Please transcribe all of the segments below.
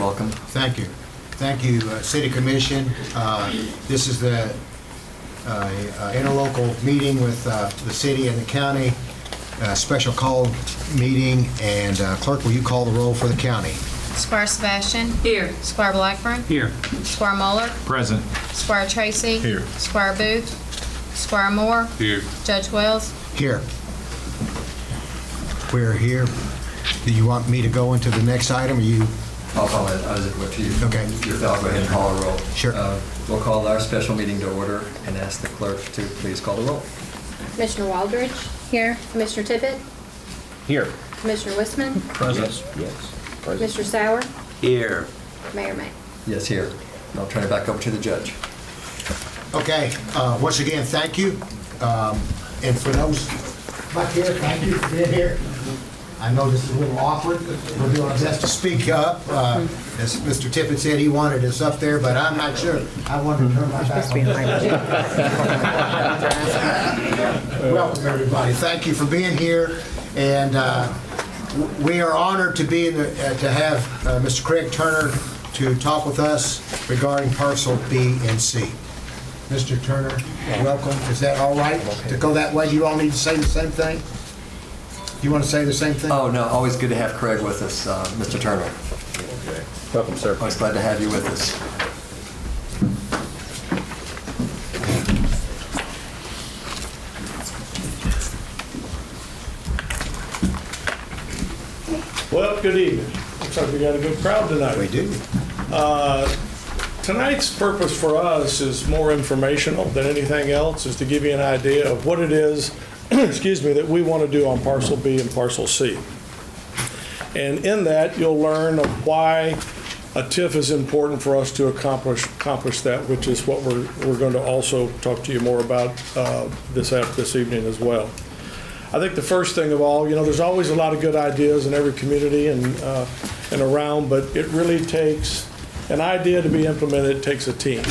welcome. Thank you. Thank you, City Commission. This is the interlocal meeting with the city and the county, special call meeting, and clerk, will you call the roll for the county? Squire Sebastian. Here. Squire Blackburn. Here. Squire Muller. Present. Squire Tracy. Here. Squire Booth. Squire Moore. Here. Judge Wells. Here. We're here. Do you want me to go into the next item, or you? I'll call it. I was with you. Okay. I'll go ahead and call a roll. Sure. We'll call our special meeting to order and ask the clerk to please call the roll. Commissioner Waldridge. Here. Commissioner Tippett. Here. Commissioner Wissman. Present. Yes. Commissioner Sauer. Here. Mayor May. Yes, here. And I'll turn it back over to the judge. Okay. Once again, thank you. And for those back here, thank you for being here. I know this is a little awkward. We're doing our best to speak up. As Mr. Tippett said, he wanted us up there, but I'm not sure. I wanted to turn my back on. Welcome, everybody. Thank you for being here. And we are honored to be to have Mr. Craig Turner to talk with us regarding parcel B and C. Mr. Turner, welcome. Is that all right to go that way? You all need to say the same thing? You want to say the same thing? Oh, no, always good to have Craig with us, Mr. Turner. Okay. Welcome, sir. Always glad to have you with us. Well, good evening. Looks like we got a good crowd tonight. We do. Tonight's purpose for us is more informational than anything else, is to give you an idea of what it is, excuse me, that we want to do on Parcel B and Parcel C. And in that, you'll learn of why a TIF is important for us to accomplish that, which is what we're going to also talk to you more about this evening as well. I think the first thing of all, there's always a lot of good ideas in every community and around, but it really takes an idea to be implemented. It takes a team.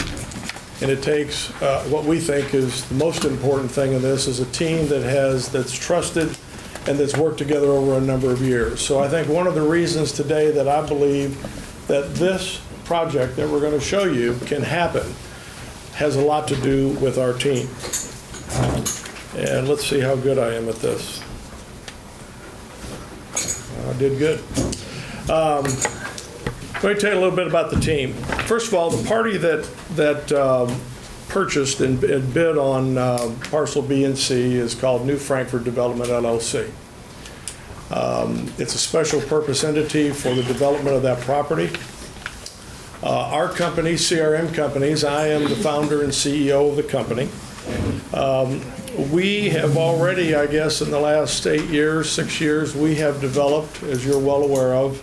And it takes what we think is the most important thing in this is a team that's trusted and that's worked together over a number of years. So I think one of the reasons today that I believe that this project that we're going to show you can happen has a lot to do with our team. And let's see how good I am at this. I did good. Let me tell you a little bit about the team. First of all, the party that purchased and bid on Parcel B and C is called New Frankfort Development, LLC. It's a special purpose entity for the development of that property. Our company, CRM Companies, I am the founder and CEO of the company. We have already, I guess, in the last 6 years, we have developed, as you're well aware of,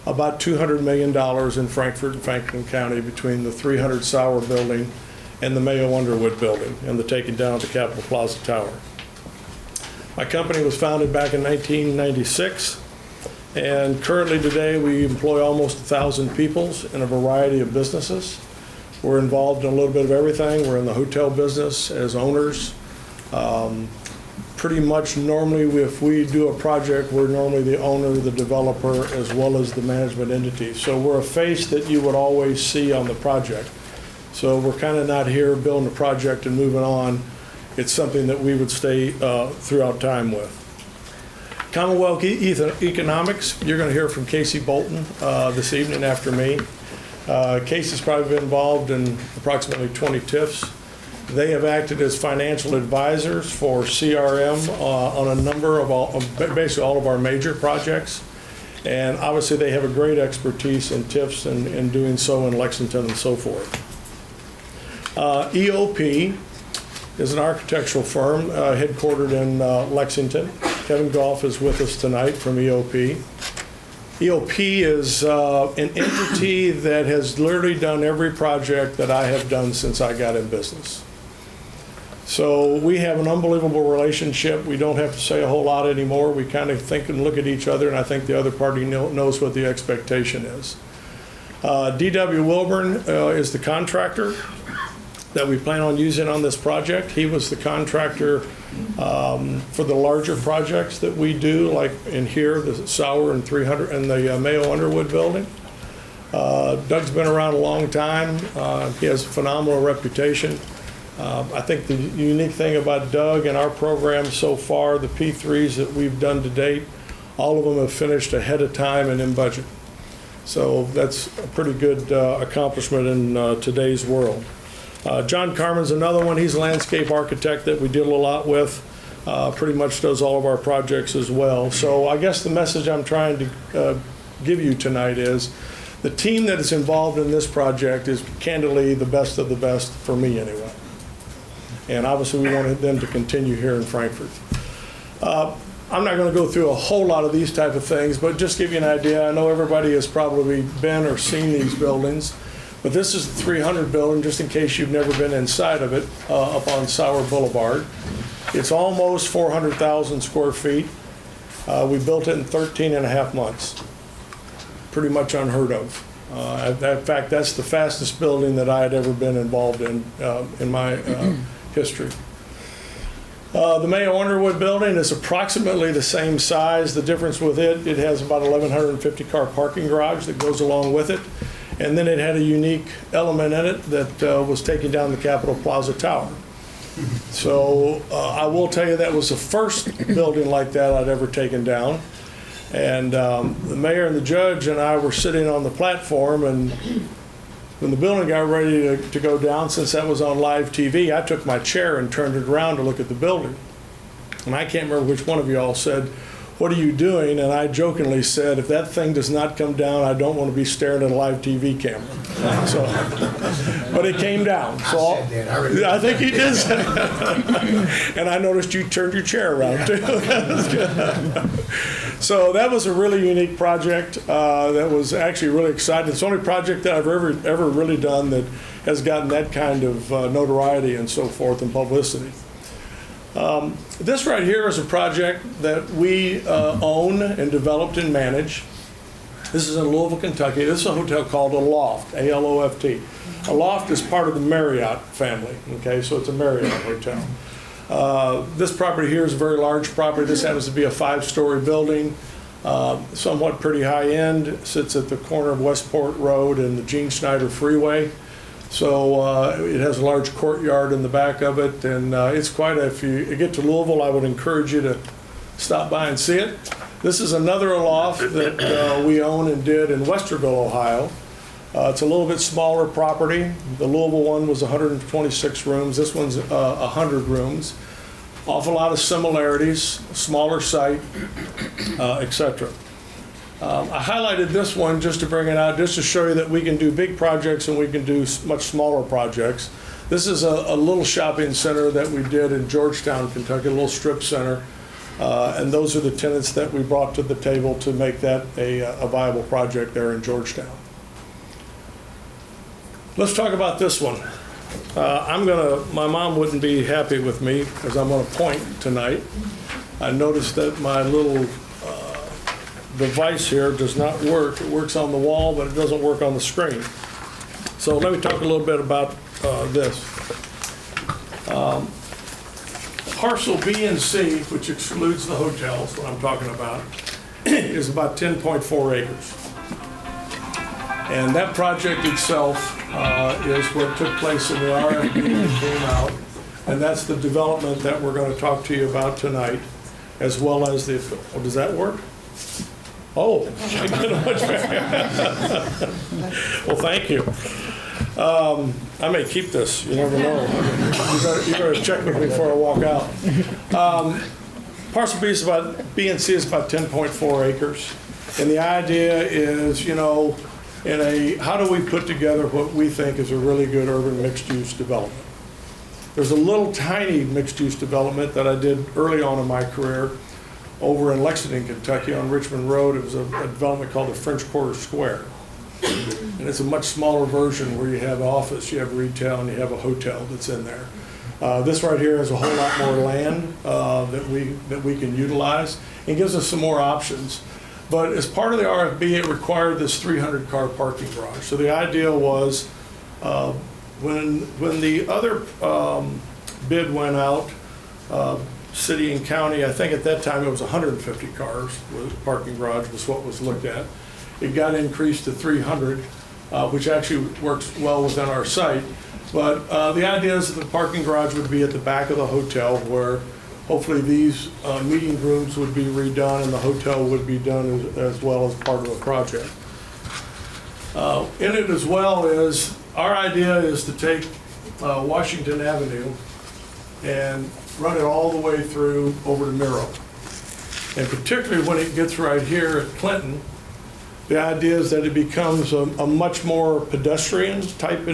about $200 million in Frankfort and Franklin County between the 300 Sauer building and the Mayo Underwood building and the taking down of the Capitol Plaza Tower. My company was founded back in 1996, and currently today we employ almost 1,000 people in a variety of businesses. We're involved in a little bit of everything. We're in the hotel business as owners. Pretty much normally if we do a project, we're normally the owner, the developer, as well as the management entity. So we're a face that you would always see on the project. So we're kind of not here building a project and moving on. It's something that we would stay throughout time with. Commonwealth Economics, you're going to hear from Casey Bolton this evening after me. Casey's probably been involved in approximately 20 TIFs. They have acted as financial advisors for CRM on a number of basically all of our major projects. And obviously they have a great expertise in TIFs and doing so in Lexington and so forth. EOP is an architectural firm headquartered in Lexington. Kevin Goff is with us tonight from EOP. EOP is an entity that has literally done every project that I have done since I got in business. So we have an unbelievable relationship. We don't have to say a whole lot anymore. We kind of think and look at each other, and I think the other party knows what the expectation is. D.W. Wilburn is the contractor that we plan on using on this project. He was the contractor for the larger projects that we do, like in here, the Sauer and 300 and the Mayo Underwood building. Doug's been around a long time. He has a phenomenal reputation. I think the unique thing about Doug and our program so far, the P3s that we've done to date, all of them have finished ahead of time and in budget. So that's a pretty good accomplishment in today's world. John Carmen's another one. He's a landscape architect that we deal a lot with. Pretty much does all of our projects as well. So I guess the message I'm trying to give you tonight is the team that is involved in this project is candidly the best of the best for me anyway. And obviously we wanted them to continue here in Frankfort. I'm not going to go through a whole lot of these type of things, but just give you an idea. I know everybody has probably been or seen these buildings, but this is the 300 building, just in case you've never been inside of it, up on Sauer Boulevard. It's almost 400,000 square feet. We built it in 13 and a half months. Pretty much unheard of. In fact, that's the fastest building that I had ever been involved in my history. The Mayo Underwood building is approximately the same size. The difference with it, it has about 1,150 car parking garage that goes along with it. And then it had a unique element in it that was taking down the Capitol Plaza Tower. So I will tell you that was the first building like that I'd ever taken down. And the mayor and the judge and I were sitting on the platform, and when the building got ready to go down, since that was on live TV, I took my chair and turned it around to look at the building. And I can't remember which one of you all said, "What are you doing?" And I jokingly said, "If that thing does not come down, I don't want to be staring at a live TV camera." So, but it came down. So I think he did say that. And I noticed you turned your chair around too. So that was a really unique project. That was actually really exciting. It's the only project that I've ever really done that has gotten that kind of notoriety and so forth and publicity. This right here is a project that we own and developed and manage. This is in Louisville, Kentucky. This is a hotel called a Loft, A-L-O-F-T. A Loft is part of the Marriott family, okay, so it's a Marriott hotel. This property here is a very large property. This happens to be a 5-story building, somewhat pretty high end, sits at the corner of Westport Road and the Gene Schneider Freeway. So it has a large courtyard in the back of it, and it's quite if you get to Louisville, I would encourage you to stop by and see it. This is another loft that we own and did in Westerville, Ohio. It's a little bit smaller property. The Louisville one was 126 rooms. This one's 100 rooms. Awful lot of similarities, smaller site, etc. I highlighted this one just to bring it out, just to show you that we can do big projects and we can do much smaller projects. This is a little shopping center that we did in Georgetown, Kentucky, a little strip center. And those are the tenants that we brought to the table to make that a viable project there in Georgetown. Let's talk about this one. My mom wouldn't be happy with me because I'm on a point tonight. I noticed that my little device here does not work. It works on the wall, but it doesn't work on the screen. So let me talk a little bit about this. Parcel B and C, which excludes the hotels, what I'm talking about, is about 10.4 acres. And that project itself is what took place in the RFP that came out. And that's the development that we're going to talk to you about tonight, as well as the, oh, does that work? Oh, much better. Well, thank you. I may keep this, you never know. You better check with me before I walk out. Parcel B and C is about 10.4 acres. And the idea is, how do we put together what we think is a really good urban mixed-use development? There's a little tiny mixed-use development that I did early on in my career over in Lexington, Kentucky on Richmond Road. It was a development called the French Quarter Square. And it's a much smaller version where you have office, you have retail, and you have a hotel that's in there. This right here has a whole lot more land that we can utilize and gives us some more options. But as part of the RFP, it required this 300-car parking garage. So the idea was when the other bid went out, city and county, I think at that time it was 150 cars, parking garage was what was looked at. It got increased to 300. which actually works well within our site. But the idea is that the parking garage would be at the back of the hotel, where hopefully these meeting rooms would be redone and the hotel would be done as well as part of the project. In it as well is, our idea is to take Washington Avenue and run it all the way through over to Miro. And particularly when it gets right here at Clinton, the idea is that it becomes a much more pedestrian type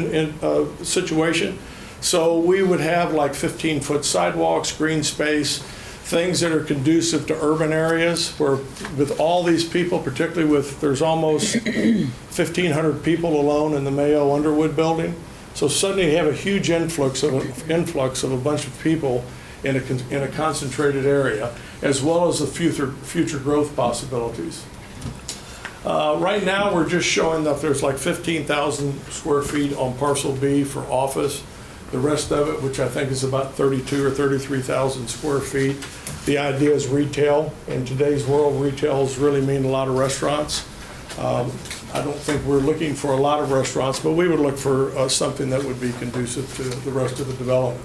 situation. So we would have like 15-foot sidewalks, green space, things that are conducive to urban areas where with all these people, particularly with, there's almost 1,500 people alone in the Mayo Underwood building. So suddenly you have a huge influx of a bunch of people in a concentrated area, as well as the future growth possibilities. Right now, we're just showing that there's like 15,000 square feet on parcel B for office. The rest of it, which I think is about 32 or 33,000 square feet. The idea is retail. In today's world, retails really mean a lot of restaurants. I don't think we're looking for a lot of restaurants, but we would look for something that would be conducive to the rest of the development.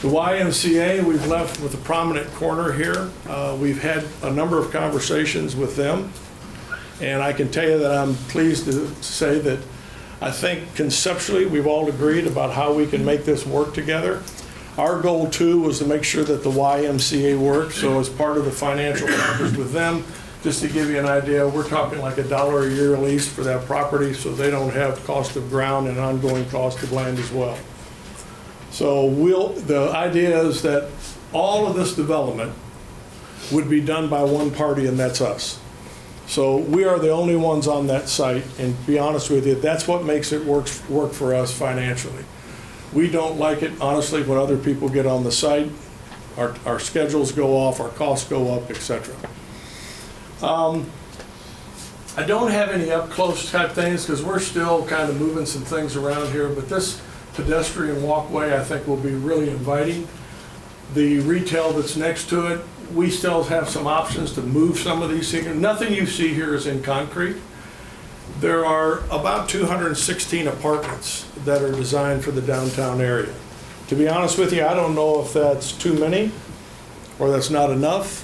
The YMCA, we've left with a prominent corner here. We've had a number of conversations with them, and I can tell you that I'm pleased to say that I think conceptually we've all agreed about how we can make this work together. Our goal too was to make sure that the YMCA worked, so as part of the financial package with them, just to give you an idea, we're talking like $1 a year lease for that property, so they don't have cost of ground and ongoing cost of land as well. So the idea is that all of this development would be done by one party, and that's us. So we are the only ones on that site, and to be honest with you, that's what makes it work for us financially. We don't like it, honestly, when other people get on the site. Our schedules go off, our costs go up, etc. I don't have any up-close type things because we're still kind of moving some things around here, but this pedestrian walkway I think will be really inviting. The retail that's next to it, we still have some options to move some of these things. Nothing you see here is in concrete. There are about 216 apartments that are designed for the downtown area. To be honest with you, I don't know if that's too many or that's not enough,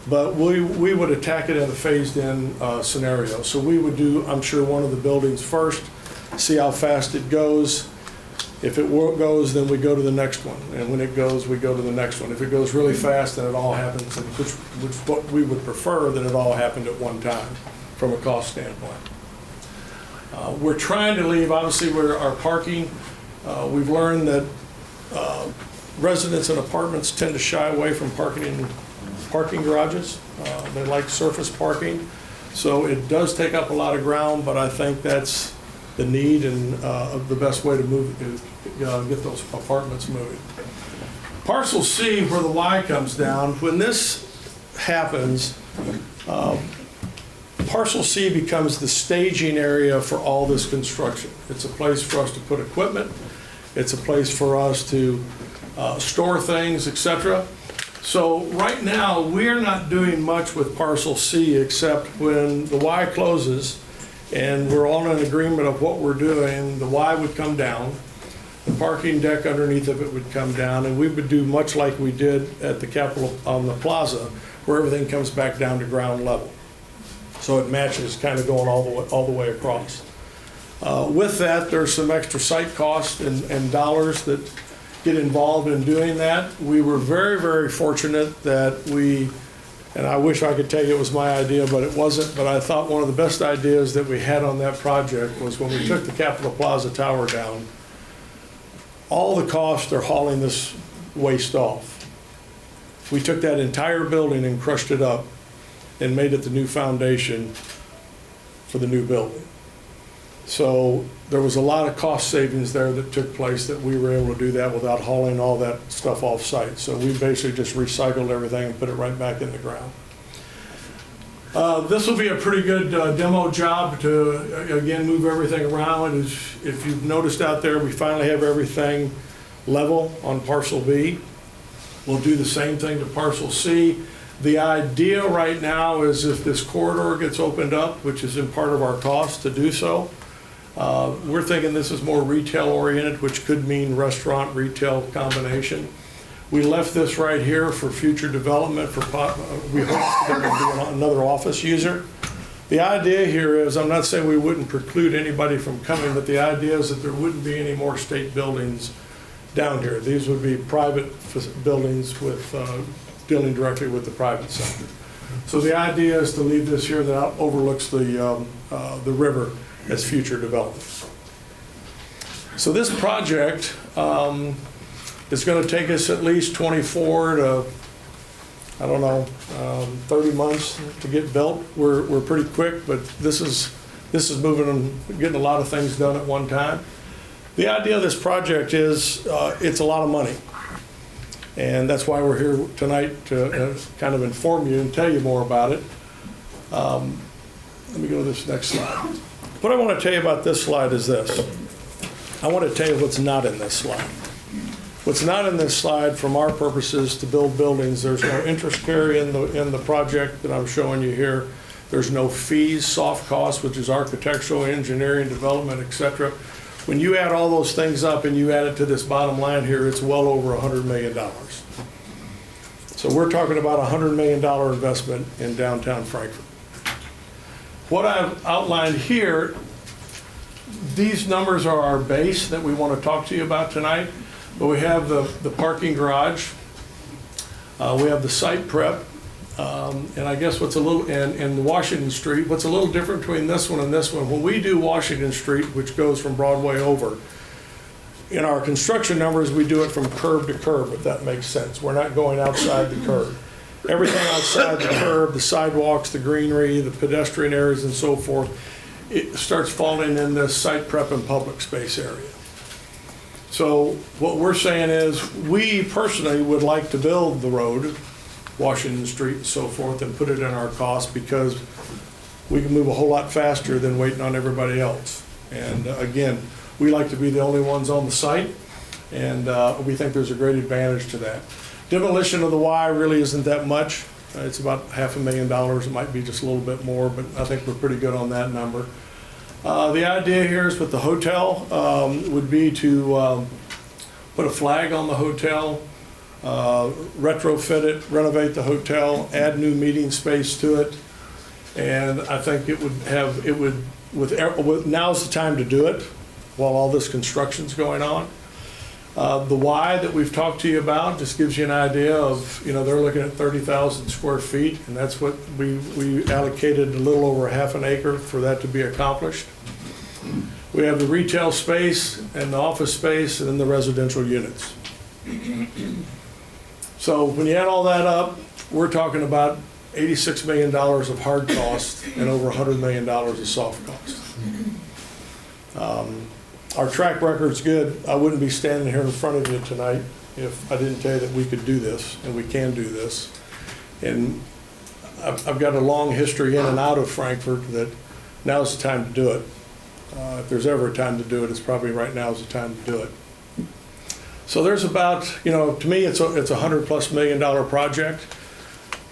but we would attack it in a phased-in scenario. So we would do, I'm sure, one of the buildings first, see how fast it goes. If it goes, then we go to the next one. And when it goes, we go to the next one. If it goes really fast, then it all happens, which what we would prefer that it all happened at one time from a cost standpoint. We're trying to leave, obviously, our parking. We've learned that residents in apartments tend to shy away from parking in parking garages. They like surface parking. So it does take up a lot of ground, but I think that's the need and the best way to move, get those apartments moving. Parcel C, where the Y comes down, when this happens, Parcel C becomes the staging area for all this construction. It's a place for us to put equipment. It's a place for us to store things, etc. So right now, we're not doing much with Parcel C except when the Y closes and we're all in agreement of what we're doing, the Y would come down, the parking deck underneath of it would come down, and we would do much like we did at the Capitol on the plaza, where everything comes back down to ground level. So it matches kind of going all the way across. With that, there's some extra site costs and dollars that get involved in doing that. We were very, very fortunate that and I wish I could tell you it was my idea, but it wasn't, but I thought one of the best ideas that we had on that project was when we took the Capitol Plaza Tower down, all the costs are hauling this waste off. We took that entire building and crushed it up and made it the new foundation for the new building. So there was a lot of cost savings there that took place that we were able to do that without hauling all that stuff off site. So we basically just recycled everything and put it right back in the ground. This will be a pretty good demo job to, again, move everything around. If you've noticed out there, we finally have everything level on Parcel B. We'll do the same thing to Parcel C. The idea right now is if this corridor gets opened up, which is in part of our cost to do so, We're thinking this is more retail-oriented, which could mean restaurant-retail combination. We left this right here for future development we hope there will be another office user. The idea here is, I'm not saying we wouldn't preclude anybody from coming, but the idea is that there wouldn't be any more state buildings down here. These would be private buildings with dealing directly with the private sector. So the idea is to leave this here that overlooks the river as future development. So this project is going to take us at least 24 to, I don't know, 30 months to get built. We're pretty quick, but this is moving and getting a lot of things done at one time. The idea of this project is it's a lot of money. And that's why we're here tonight to kind of inform you and tell you more about it. Let me go to this next slide. What I want to tell you about this slide is this. I want to tell you what's not in this slide. What's not in this slide from our purposes to build buildings, there's no interest carry in the project that I'm showing you here. There's no fees, soft costs, which is architectural, engineering, development, etc. When you add all those things up and you add it to this bottom line here, it's well over $100 million. So we're talking about a $100 million investment in downtown Frankfort. What I've outlined here, these numbers are our base that we want to talk to you about tonight. But we have the parking garage, we have the site prep, and I guess what's a little, and Washington Street, what's a little different between this one and this one, when we do Washington Street, which goes from Broadway over, in our construction numbers, we do it from curb to curb, if that makes sense. We're not going outside the curb. Everything outside the curb, the sidewalks, the greenery, the pedestrian areas and so forth, it starts falling in this site prep and public space area. So what we're saying is, we personally would like to build the road, Washington Street and so forth, and put it in our cost because we can move a whole lot faster than waiting on everybody else. And again, we like to be the only ones on the site, and we think there's a great advantage to that. Demolition of the Y really isn't that much. It's about $500,000. It might be just a little bit more, but I think we're pretty good on that number. The idea here is with the hotel would be to put a flag on the hotel, retrofit it, renovate the hotel, add new meeting space to it, and I think now's the time to do it while all this construction's going on. The Y that we've talked to you about just gives you an idea of, they're looking at 30,000 square feet, and that's what we allocated a little over half an acre for that to be accomplished. We have the retail space and the office space and then the residential units. So when you add all that up, we're talking about $86 million of hard costs and over $100 million of soft costs. Our track record's good. I wouldn't be standing here in front of you tonight if I didn't tell you that we could do this, and we can do this. And I've got a long history in and out of Frankfort that now's the time to do it. If there's ever a time to do it, it's probably right now is the time to do it. So there's about, to me, it's a $100+ million project.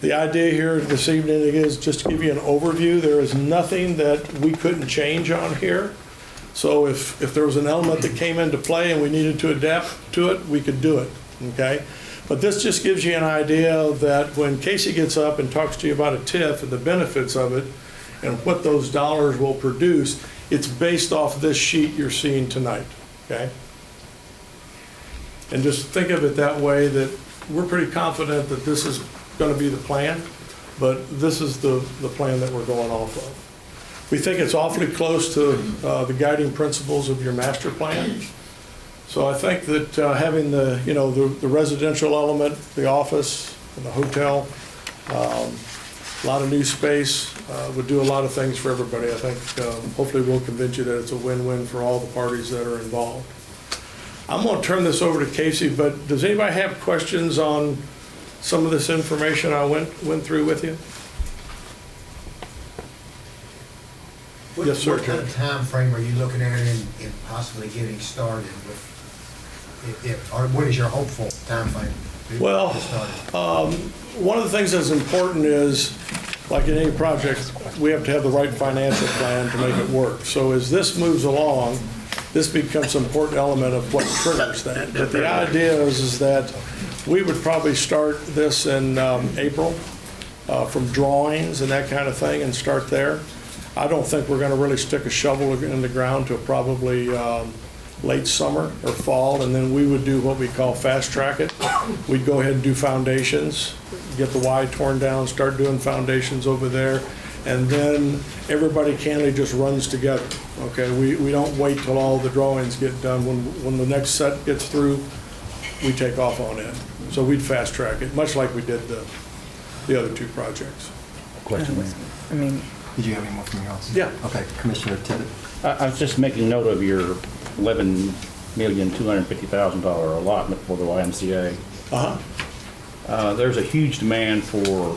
The idea here this evening is just to give you an overview. There is nothing that we couldn't change on here. So if there was an element that came into play and we needed to adapt to it, we could do it, okay? But this just gives you an idea that when Casey gets up and talks to you about a TIF and the benefits of it and what those dollars will produce, it's based off this sheet you're seeing tonight, okay? And just think of it that way, that we're pretty confident that this is going to be the plan, but this is the plan that we're going off of. We think it's awfully close to the guiding principles of your master plan. So I think that having the residential element, the office, and the hotel, a lot of new space would do a lot of things for everybody. I think hopefully we'll convince you that it's a win-win for all the parties that are involved. I'm going to turn this over to Casey, but does anybody have questions on some of this information I went through with you? Yes, sir. What kind of time frame are you looking at in possibly getting started with, or what is your hopeful time frame? Well, one of the things that's important is like in any project, we have to have the right financial plan to make it work. So as this moves along, this becomes an important element of what triggers that. But the idea is that we would probably start this in April from drawings and that kind of thing and start there. I don't think we're going to really stick a shovel in the ground till probably late summer or fall, and then we would do what we call fast track it. We'd go ahead and do foundations, get the Y torn down, start doing foundations over there, and then everybody candidly just runs together. Okay, we don't wait till all the drawings get done. When the next set gets through, we take off on it. So we'd fast track it, much like we did the other two projects. Question, Mayor. I mean, Did you have any more from your house? Yeah. Okay, Commissioner Tippett. I was just making note of your $11,250,000 allotment for the YMCA. There's a huge demand for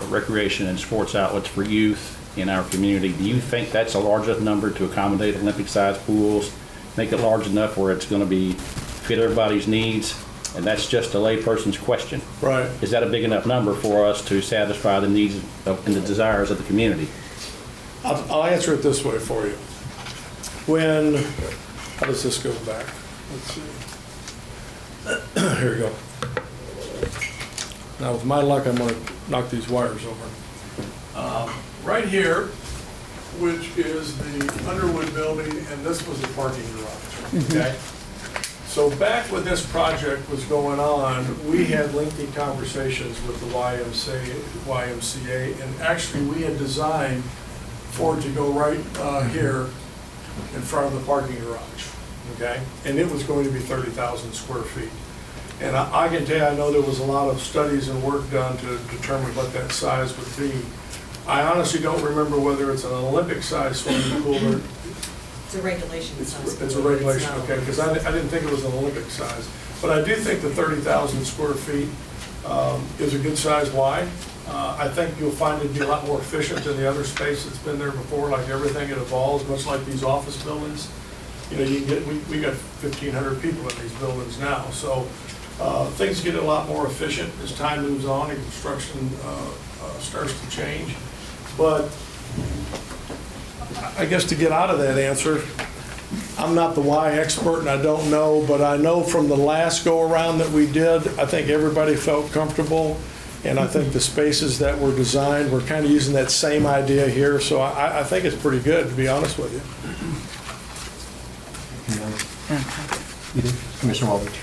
recreation and sports outlets for youth in our community. Do you think that's a large enough number to accommodate Olympic-sized pools, make it large enough where it's going to be fit everybody's needs? And that's just a layperson's question. Right. Is that a big enough number for us to satisfy the needs and the desires of the community? I'll answer it this way for you. How does this go back? Let's see. Here we go. Now, with my luck, I'm going to knock these wires over. Right here, which is the Underwood building, and this was the parking garage, okay? So back when this project was going on, we had lengthy conversations with the YMCA, and actually we had designed for it to go right here in front of the parking garage, okay? And it was going to be 30,000 square feet. And I can tell you, I know there was a lot of studies and work done to determine what that size would be. I honestly don't remember whether it's an Olympic-sized swimming pool or... It's a regulation size. It's a regulation, okay, because I didn't think it was an Olympic size. But I do think the 30,000 square feet is a good size Y. I think you'll find it be a lot more efficient than the other space that's been there before. Like everything, it evolves, much like these office buildings. You know, we got 1,500 people in these buildings now. So things get a lot more efficient as time moves on and construction starts to change. But I guess to get out of that answer, I'm not the Y expert and I don't know, but I know from the last go-around that we did, I think everybody felt comfortable, and I think the spaces that were designed, we're kind of using that same idea here, so I think it's pretty good, to be honest with you. You did? Commissioner Waldridge.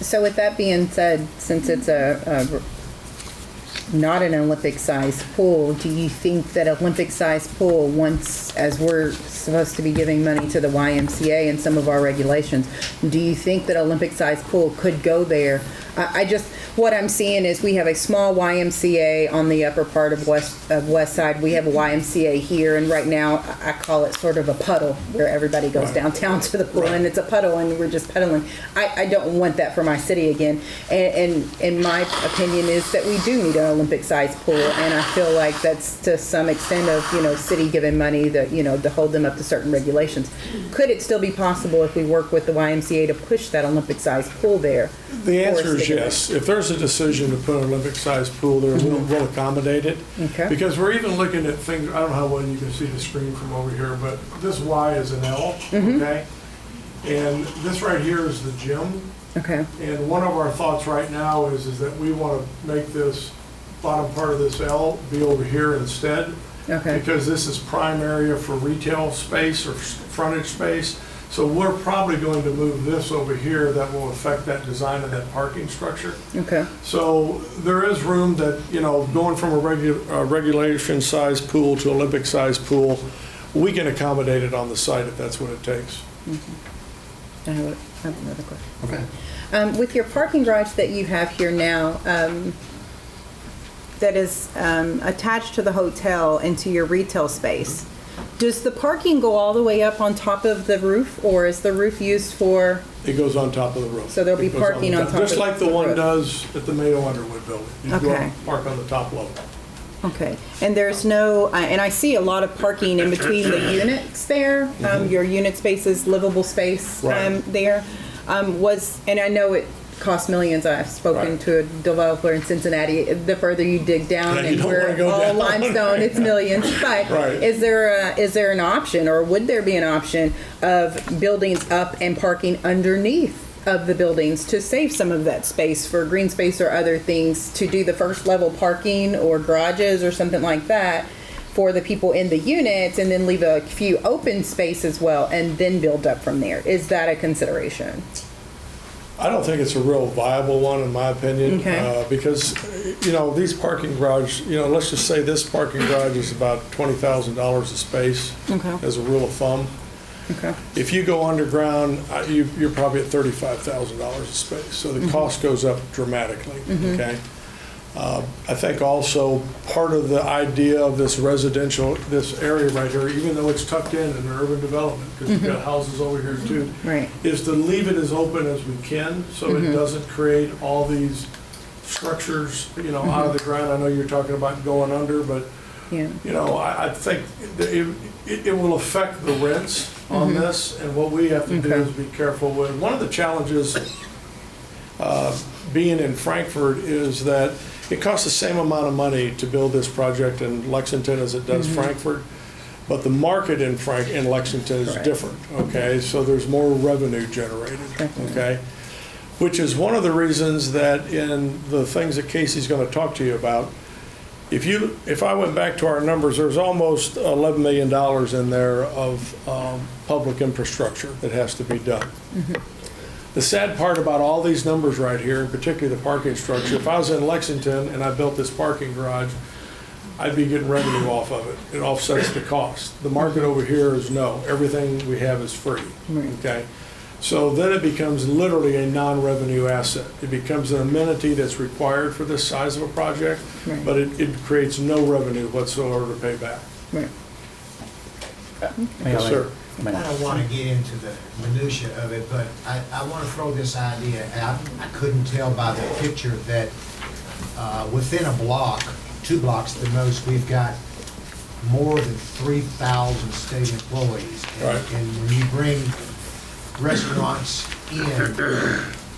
so with that being said, since it's not an Olympic-sized pool, do you think that Olympic-sized pool, once, as we're supposed to be giving money to the YMCA and some of our regulations, do you think that Olympic-sized pool could go there? What I'm seeing is we have a small YMCA on the upper part of West Side. We have a YMCA here, and right now I call it sort of a puddle where everybody goes downtown to the pool, and it's a puddle, and we're just pedaling. I don't want that for my city again. And my opinion is that we do need an Olympic-sized pool, and I feel like that's to some extent of city giving money that to hold them up to certain regulations. Could it still be possible if we work with the YMCA to push that Olympic-sized pool there? The answer is yes. If there's a decision to put an Olympic-sized pool there, we'll accommodate it. Okay. Because we're even looking at things, I don't know how well you can see the screen from over here, but this Y is an L, okay? And this right here is the gym. Okay. And one of our thoughts right now is that we want to make this bottom part of this L be over here instead. Okay. Because this is prime area for retail space or frontage space. So we're probably going to move this over here that will affect that design of that parking structure. Okay. So there is room that, going from a regulation-sized pool to Olympic-sized pool, we can accommodate it on the site if that's what it takes. I have another question. Okay. With your parking garage that you have here now, that is attached to the hotel and to your retail space, does the parking go all the way up on top of the roof, or is the roof used for? It goes on top of the roof. So there'll be It goes parking on top of Just like the one roof. does at the Mayo Underwood building. You go Okay. and park on the top level. Okay, and there's no, and I see a lot of parking in between the units there, your unit space is livable space Right. there. And I know it cost millions. I've spoken Right. to a developer in Cincinnati. The further you dig down, Yeah, you and don't wanna we're go all down. limestone, it's millions. But Right. is there an option, or would there be an option of buildings up and parking underneath of the buildings to save some of that space for green space or other things, to do the first level parking or garages or something like that for the people in the units, and then leave a few open space as well, and then build up from there? Is that a consideration? I don't think it's a real viable one, in my opinion. Okay. Because, these parking garage, let's just say this parking garage is about $20,000 a space Okay. as a rule of thumb. Okay. If you go underground, you're probably at $35,000 a space, so the cost goes up dramatically, okay? I think also part of the idea of this area right here, even though it's tucked in an urban development, because we've got houses over here too, Right. is to leave it as open as we can, so it doesn't create all these structures, out of the ground. I know you're talking about going under, but Yeah. I think that it will affect the rents on this, and what we have to do Okay. is be careful with. One of the challenges being in Frankfort is that it costs the same amount of money to build this project in Lexington as it does Frankfort, but the market in Lexington is Correct. different, okay? So there's more revenue generated, okay? Which is one of the reasons that in the things that Casey's going to talk to you about, if I went back to our numbers, there's almost $11 million in there of public infrastructure that has to be done. The sad part about all these numbers right here, and particularly the parking structure, if I was in Lexington and I built this parking garage, I'd be getting revenue off of it. It offsets the cost. The market over here is no. Everything we have is free, okay? So then it becomes literally a non-revenue asset. It becomes an amenity that's required for this size of a project, Right. but it creates no revenue whatsoever to pay back. Right. Yes, sir. I don't want to get into the minutia of it, but I want to throw this idea out. I couldn't tell by the picture that within a block, 2 blocks at the most, we've got more than 3,000 state employees. Right. And when you bring restaurants in,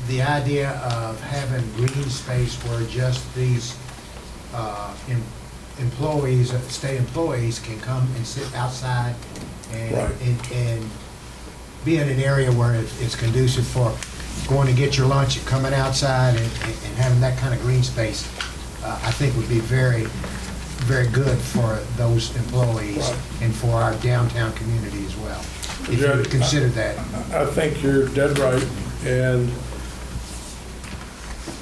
the idea of having green space where just these employees, state employees can come and sit outside Right. and be in an area where it's conducive for going to get your lunch and coming outside and having that kind of green space, I think would be very, very good for those employees Right. and for our downtown community as well. If you would consider that. I think you're dead right, and,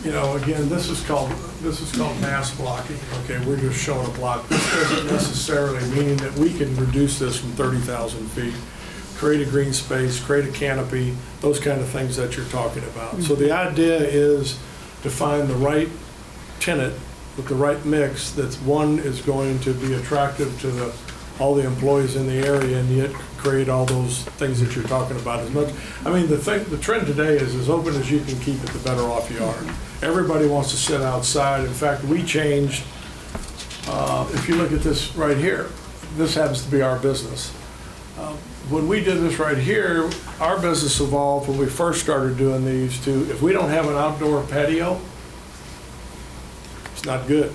again, this is called mass blocking, okay? We're just showing a block. This doesn't necessarily mean that we can reduce this from 30,000 feet, create a green space, create a canopy, those kind of things that you're talking about. So the idea is to find the right tenant with the right mix that's, one, is going to be attractive to all the employees in the area, and yet create all those things that you're talking about as much. The trend today is as open as you can keep it, the better off you are. Everybody wants to sit outside. In fact, we changed, if you look at this right here, this happens to be our business. When we did this right here, our business evolved when we first started doing these to, if we don't have an outdoor patio, it's not good.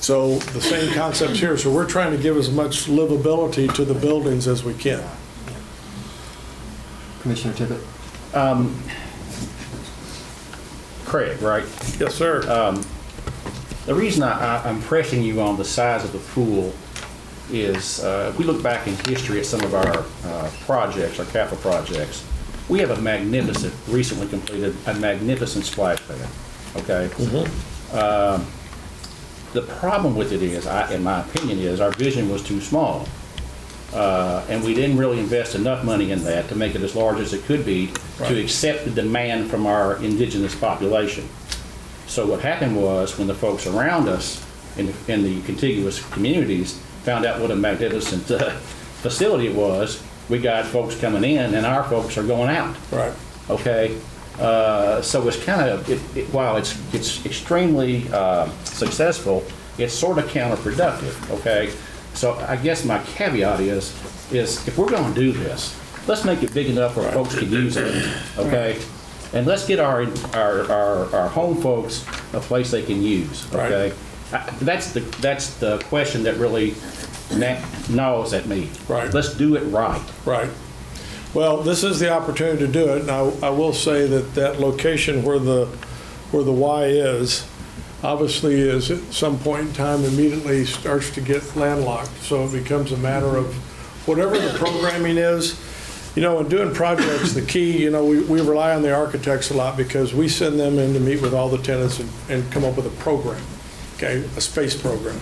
So the same concepts here. So we're trying to give as much livability to the buildings as we can. Commissioner Tippett? Craig, right? Yes, sir. The reason I'm pressing you on the size of the pool is, if we look back in history at some of our projects, our capital projects, we have recently completed a magnificent splash pad, okay? The problem with it is, in my opinion, is our vision was too small. And we didn't really invest enough money in that to make it as large as it could be to accept the demand from our indigenous population. So what happened was, when the folks around us in the contiguous communities found out what a magnificent facility it was, we got folks coming in and our folks are going out. Right. Okay? So it's kind of, while it's extremely successful, it's sort of counterproductive, okay? So I guess my caveat is if we're going to do this, let's make it big enough where folks can use it, okay? And let's get our home folks a place they can use, Right. okay? That's the question that really gnaws at me. Right. Let's do it right. Right. Well, this is the opportunity to do it, and I will say that location where the Y is, obviously is at some point in time immediately starts to get landlocked. So it becomes a matter of whatever the programming is. In doing projects, the key, we rely on the architects a lot because we send them in to meet with all the tenants and come up with a program, okay, a space program.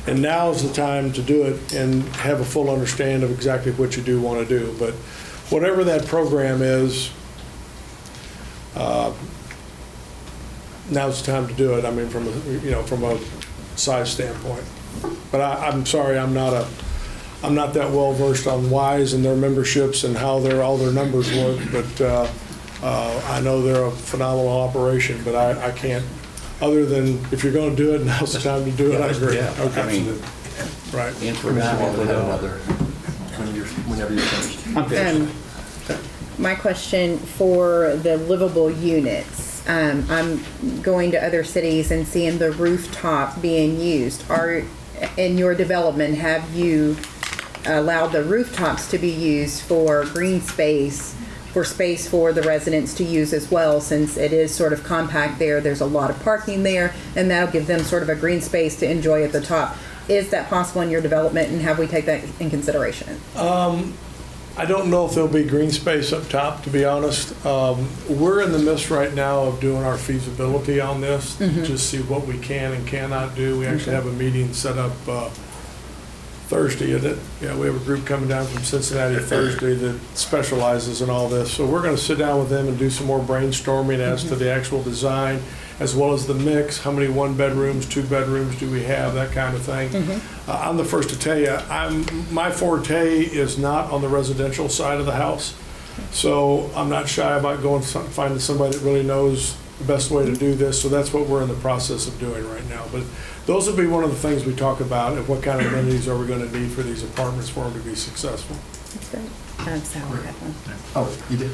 And now is the time to do it and have a full understanding of exactly what you do want to do. But whatever that program is, now's the time to do it. I mean, from a size standpoint. But I'm sorry, I'm not that well versed on Ys and their memberships and how all their numbers work. But I know they're a phenomenal operation. But I can't. Other than if you're going to do it, now's the time to do it. I agree. Yeah, Okay. I mean, Right. Commissioner Walter had another, whenever you're finished. I'm finished. My question for the livable units, I'm going to other cities and seeing the rooftop being used. In your development, have you allowed the rooftops to be used for green space, for space for the residents to use as well, since it is sort of compact there, there's a lot of parking there, and that'll give them sort of a green space to enjoy at the top. Is that possible in your development, and have we take that in consideration? I don't know if there'll be green space up top, to be honest. We're in the midst right now of doing our feasibility on this, to just see what we can and cannot do. We actually have a meeting set up Thursday, isn't it? Yeah, we have a group coming down from Cincinnati Thursday that specializes in all this. So we're going to sit down with them and do some more brainstorming as to the actual design, as well as the mix. How many 1 bedrooms, 2 bedrooms do we have, that kind of thing. I'm the first to tell you, my forte is not on the residential side of the house. So I'm not shy about going finding somebody that really knows the best way to do this. So that's what we're in the process of doing right now. But those will be one of the things we talk about, and what kind of amenities are we going to need for these apartments for them to be successful. That's great. Sally had one. Oh, you did?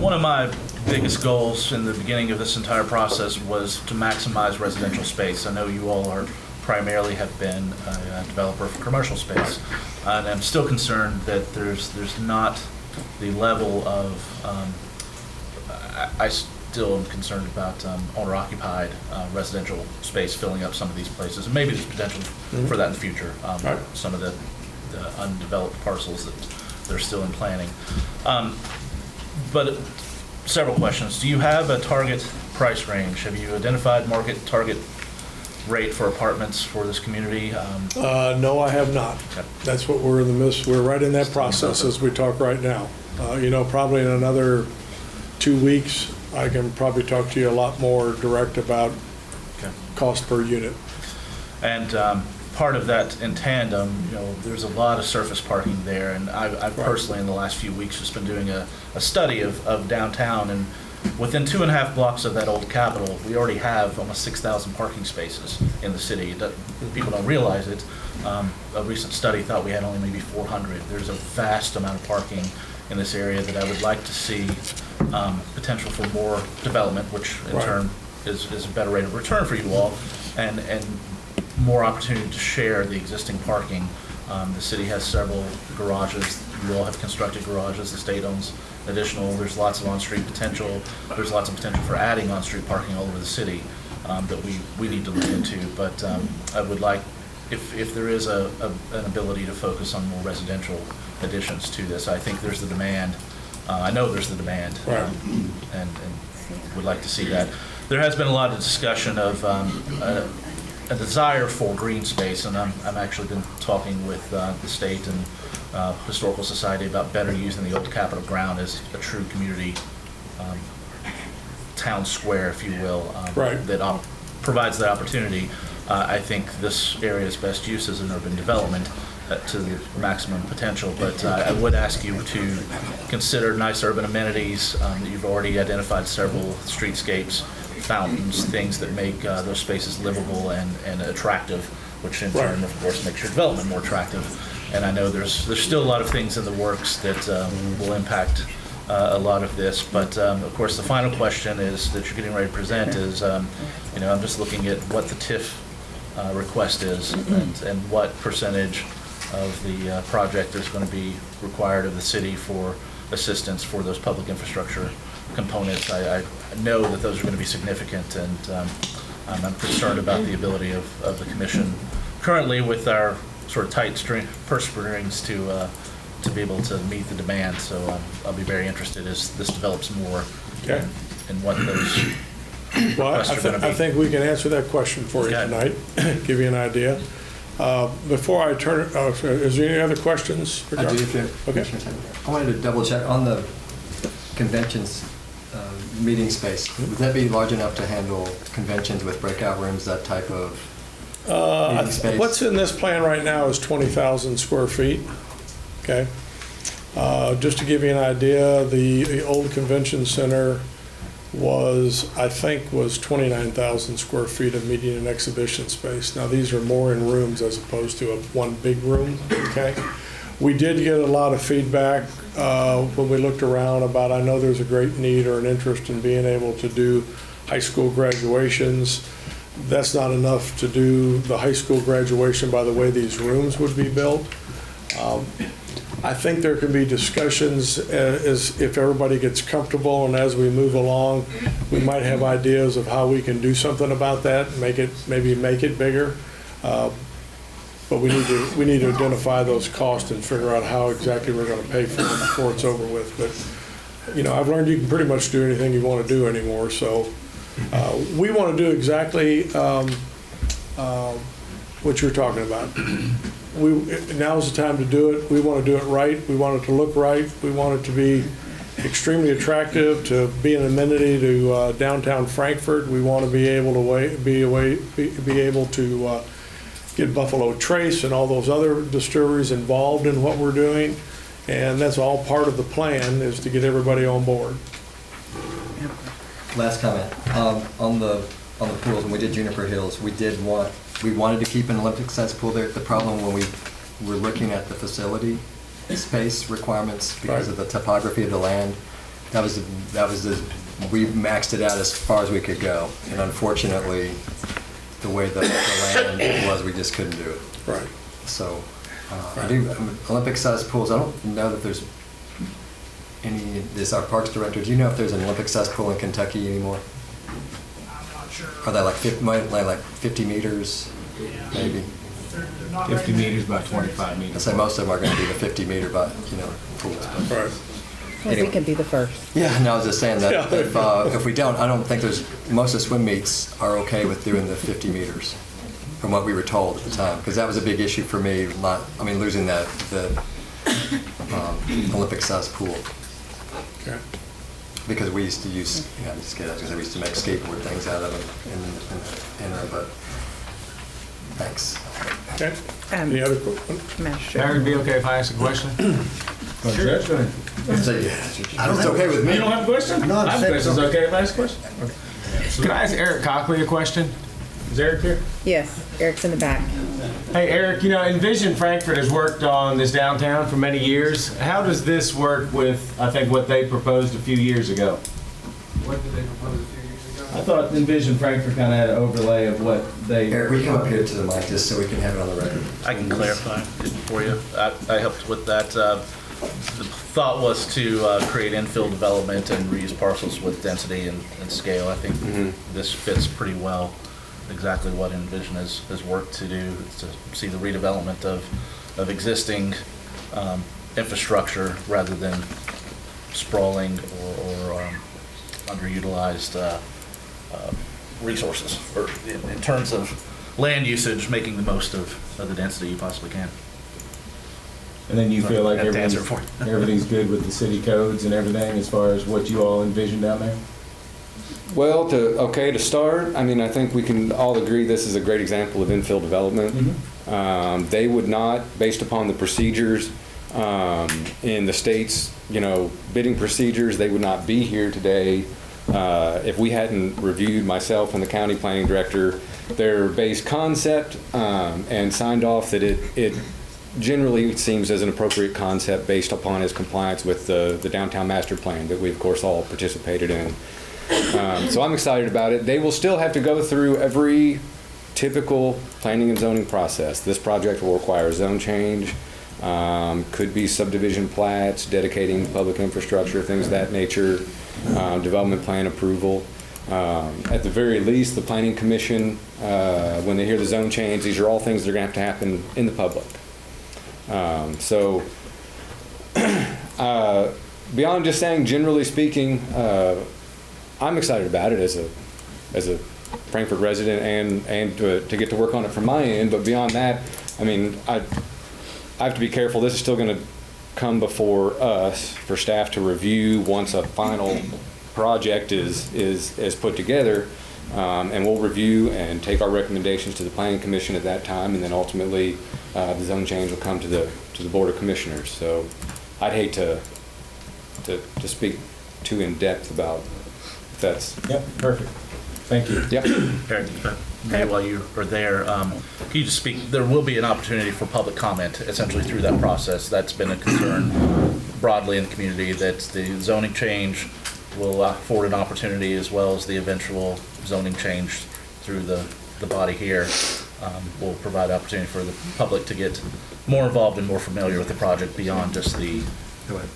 One of my biggest goals in the beginning of this entire process was to maximize residential space. I know you all primarily have been a developer for commercial space, and I'm still concerned that there's not the level of, I still am concerned about owner-occupied residential space filling up some of these places, and maybe there's potential for that in the future. Right. Some of the undeveloped parcels that they're still in planning. But several questions. Do you have a target price range? Have you identified market target rate for apartments for this community? No, I have not. Okay. That's what we're in the midst, we're right in that process as we talk right now. Probably in another 2 weeks, I can probably talk to you a lot more direct about cost per unit. And part of that in tandem, there's a lot of surface parking there, and I've personally in the last few weeks just been doing a study of downtown, and within 2.5 blocks of that old Capitol, we already have almost 6,000 parking spaces in the city. People don't realize it. A recent study thought we had only maybe 400. There's a vast amount of parking in this area that I would like to see potential for more development, which in turn is a better rate of return for you all, and more opportunity to share the existing parking. The city has several garages. You all have constructed garages. The state owns additional. There's lots of on-street potential. There's lots of potential for adding on-street parking all over the city that we need to look into. But I would like, if there is an ability to focus on more residential additions to this, I think there's the demand. I know there's the demand, and would like to see that. There has been a lot of discussion of a desire for green space, and I'm actually been talking with the state and Historical Society about better using the old Capitol ground as a true community town square, if you will, that provides that opportunity. I think this area's best use is an urban development to the maximum potential, but I would ask you to consider nice urban amenities. You've already identified several streetscapes, fountains, things that make those spaces livable and attractive, which in turn, of course, makes your development more attractive. And I know there's still a lot of things in the works that will impact a lot of this. But of course, the final question is that you're getting ready to present is, you know, I'm just looking at what the TIF request is and what percentage of the project is going to be required of the city for assistance for those public infrastructure components. I know that those are going to be significant, and I'm concerned about the ability of the commission currently with our sort of tight purse strings to be able to meet the demand. So I'll be very interested as this develops more Okay. in what those Well, requests are going to be. I think we can answer that question for you Okay. tonight, give you an idea. Before I turn, is there any other questions? for I do, John? if you- Okay. I wanted to double check on the conventions meeting space. Would that be large enough to handle conventions with breakout rooms, that type of meeting space? What's in this plan right now is 20,000 square feet, okay? Just to give you an idea, the old convention center I think was 29,000 square feet of meeting and exhibition space. Now, these are more in rooms as opposed to one big room, okay? We did get a lot of feedback when we looked around about, I know there's a great need or an interest in being able to do high school graduations. That's not enough to do the high school graduation by the way these rooms would be built. I think there can be discussions as if everybody gets comfortable, and as we move along, we might have ideas of how we can do something about that, maybe make it bigger. But we need to identify those costs and figure out how exactly we're going to pay for them before it's over with. But, you know, I've learned you can pretty much do anything you want to do anymore. So we want to do exactly what you're talking about. Now's the time to do it. We want to do it right. We want it to look right. We want it to be extremely attractive, to be an amenity to downtown Frankfort. We want to be able to get Buffalo Trace and all those other distilleries involved in what we're doing. And that's all part of the plan, is to get everybody on board. Last comment, on the pools, when we did Juniper Hills, we wanted to keep an Olympic-sized pool there. The problem when we were looking at the facility space requirements because of the topography of the land, we maxed it out as far as we could go. And unfortunately, the way the land was, we just couldn't do it. Right. So, I do, Olympic-sized pools, I don't know that there's our Parks Director, do you know if there's an Olympic-sized pool in Kentucky anymore? I'm not sure. Are they like 50 meters, maybe? They're not 50 ready. meters by 25 meters. I'd say most of them are going to be the 50-meter, pools. But Right. Well, we can be the first. yeah, no, I was just saying that Yeah. if we don't, I don't think most of the swim meets are okay with doing the 50 meters, from what we were told at the time, because that was a big issue for me. Losing the Olympic-sized pool. Okay. Because we used to use, we used to make skateboard things out of them, but thanks. Okay. Any other questions? Barry, be okay if I ask a question? Sure. Go ahead. It's okay with me. You don't have a question? No, I have questions. Okay if I ask a question? Okay. Can I ask Eric Cockley a question? Is Eric here? Yes, Eric's in the back. Hey, Eric, Envision Frankfort has worked on this downtown for many years. How does this work with, I think, what they proposed a few years ago? What did they propose a few years ago? I thought Envision Frankfort kind of had an overlay of what they... Eric, we come up here to the mic just so we can have it on the record. I can clarify it for you. I helped with that. The thought was to create infill development and reuse parcels with density and scale. I think this fits pretty well exactly what Envision has worked to do, to see the redevelopment of existing infrastructure rather than sprawling or underutilized resources, or in terms of land usage, making the most of the density you possibly can. And then you feel like I have to answer for you. everything's good with the city codes and everything as far as what you all envision down there? Well, to start, I think we can all agree this is a great example of infill development. They would not, based upon the procedures in the state's, bidding procedures, they would not be here today if we hadn't reviewed, myself and the county planning director, their base concept and signed off that it generally seems as an appropriate concept based upon his compliance with the downtown master plan that we, of course, all participated in. So I'm excited about it. They will still have to go through every typical planning and zoning process. This project will require a zone change, could be subdivision plats, dedicating public infrastructure, things of that nature, development plan approval. At the very least, the Planning Commission, when they hear the zone change, these are all things that are going to have to happen in the public. So beyond just saying, generally speaking, I'm excited about it as a Frankfort resident and to get to work on it from my end. But beyond that, I mean, I have to be careful. This is still going to come before us for staff to review once a final project is put together, and we'll review and take our recommendations to the Planning Commission at that time, and then ultimately the zone change will come to the Board of Commissioners. So I'd hate to speak too in depth about if that's. Yep, perfect. Thank you. Yep. Eric, maybe while you are there, can you just speak, there will be an opportunity for public comment essentially through that process. That's been a concern broadly in the community, that the zoning change will afford an opportunity, as well as the eventual zoning change through the body here will provide opportunity for the public to get more involved and more familiar with the project beyond just the. Go ahead.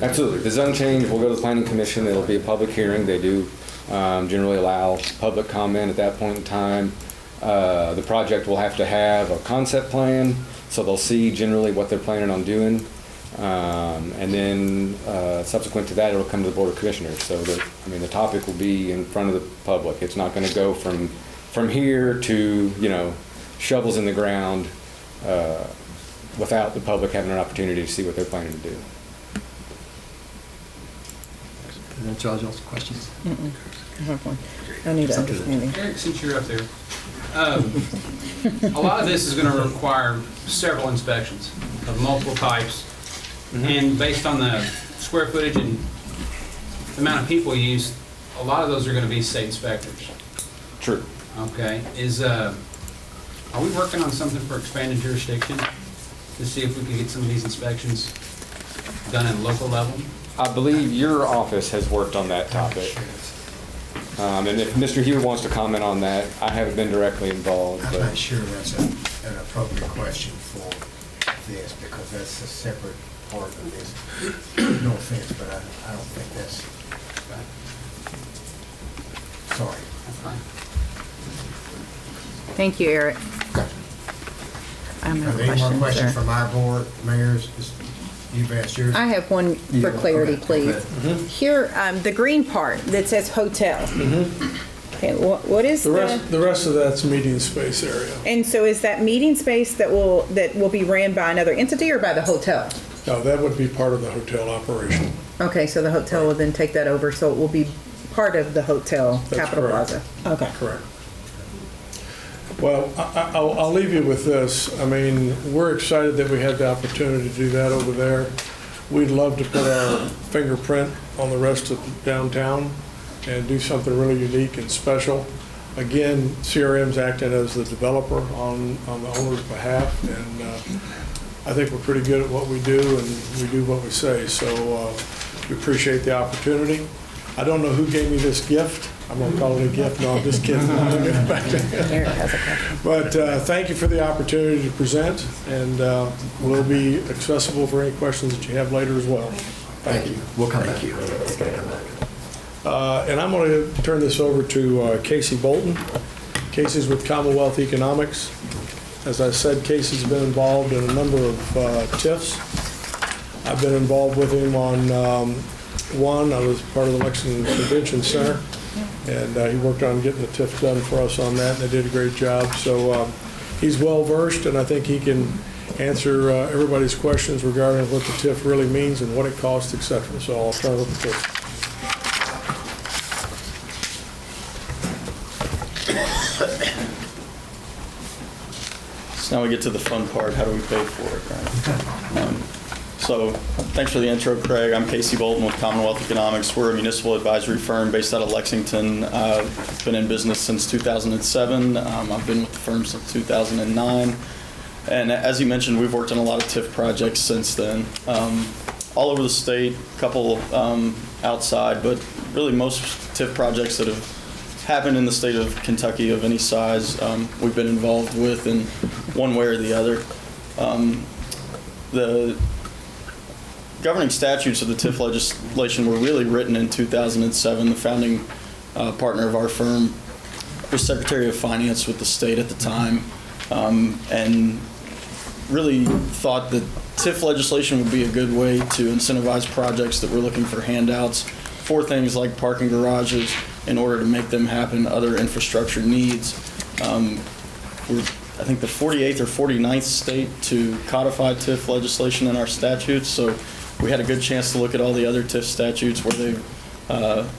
Absolutely. The zone change will go to the Planning Commission. It'll be a public hearing. They do generally allow public comment at that point in time. The project will have to have a concept plan, so they'll see generally what they're planning on doing. And then subsequent to that, it'll come to the Board of Commissioners. So the topic will be in front of the public. It's not going to go from here to, shovels in the ground without the public having an opportunity to see what they're planning to do. Is that Josh's questions? I have one. I need understanding. Eric, since you're up there, a lot of this is going to require several inspections of multiple types, and based on the square footage and the amount of people used, a lot of those are going to be state inspectors. True. Okay. Are we working on something for expanded jurisdiction to see if we can get some of these inspections done at a local level? I believe your office has worked on that topic. And if Mr. Hewitt wants to comment on that, I haven't been directly involved. I'm not sure that's an appropriate question for this, because that's a separate part of this. No offense, but I don't think that's, sorry. That's fine. Thank you, Eric. I have no Are there any more questions, questions sir. from our board, mayors? You've asked yours. I have one for Yeah, clarity, okay, please. Here, the green part that says hotel. Okay, what is The rest of that's meeting space area. And so is that meeting space that will be ran by another entity or by the hotel? No, that would be part of the hotel operation. Okay, so the hotel will then take that over, so it will be part of the hotel, That's Capitol correct. Plaza. Okay. Correct. Well, I'll leave you with this. I mean, we're excited that we had the opportunity to do that over there. We'd love to put our fingerprint on the rest of downtown and do something really unique and special. Again, CRM's acting as the developer on the owner's behalf, and I think we're pretty good at what we do, and we do what we say. So we appreciate the opportunity. I don't know who gave me this gift. I'm going to call it a gift. No, I'm just kidding. Eric has a question. But thank you for the opportunity to present, and we'll be accessible for any questions that you have later as well. Thank you. We'll come back. It's gonna come back. And I'm going to turn this over to Casey Bolton. Casey's with Commonwealth Economics. As I said, Casey's been involved in a number of TIFs. I've been involved with him on one. I was part of the Lexington Convention Center, and he worked on getting the TIF done for us on that, and they did a great job. So he's well-versed, and I think he can answer everybody's questions regarding what the TIF really means and what it costs, et cetera. So I'll turn it over to Casey. So now we get to the fun part. How do we pay for it, right? So thanks for the intro, Craig. I'm Casey Bolton with Commonwealth Economics. We're a municipal advisory firm based out of Lexington. I've been in business since 2007. I've been with the firm since 2009. And as you mentioned, we've worked on a lot of TIF projects since then, all over the state, a couple outside, but really most TIF projects that have happened in the state of Kentucky of any size, we've been involved with in one way or the other. The governing statutes of the TIF legislation were really written in 2007. The founding partner of our firm was Secretary of Finance with the state at the time, and really thought that TIF legislation would be a good way to incentivize projects that were looking for handouts for things like parking garages in order to make them happen, other infrastructure needs. We're, I think, the 48th or 49th state to codify TIF legislation in our statutes, so we had a good chance to look at all the other TIF statutes where they've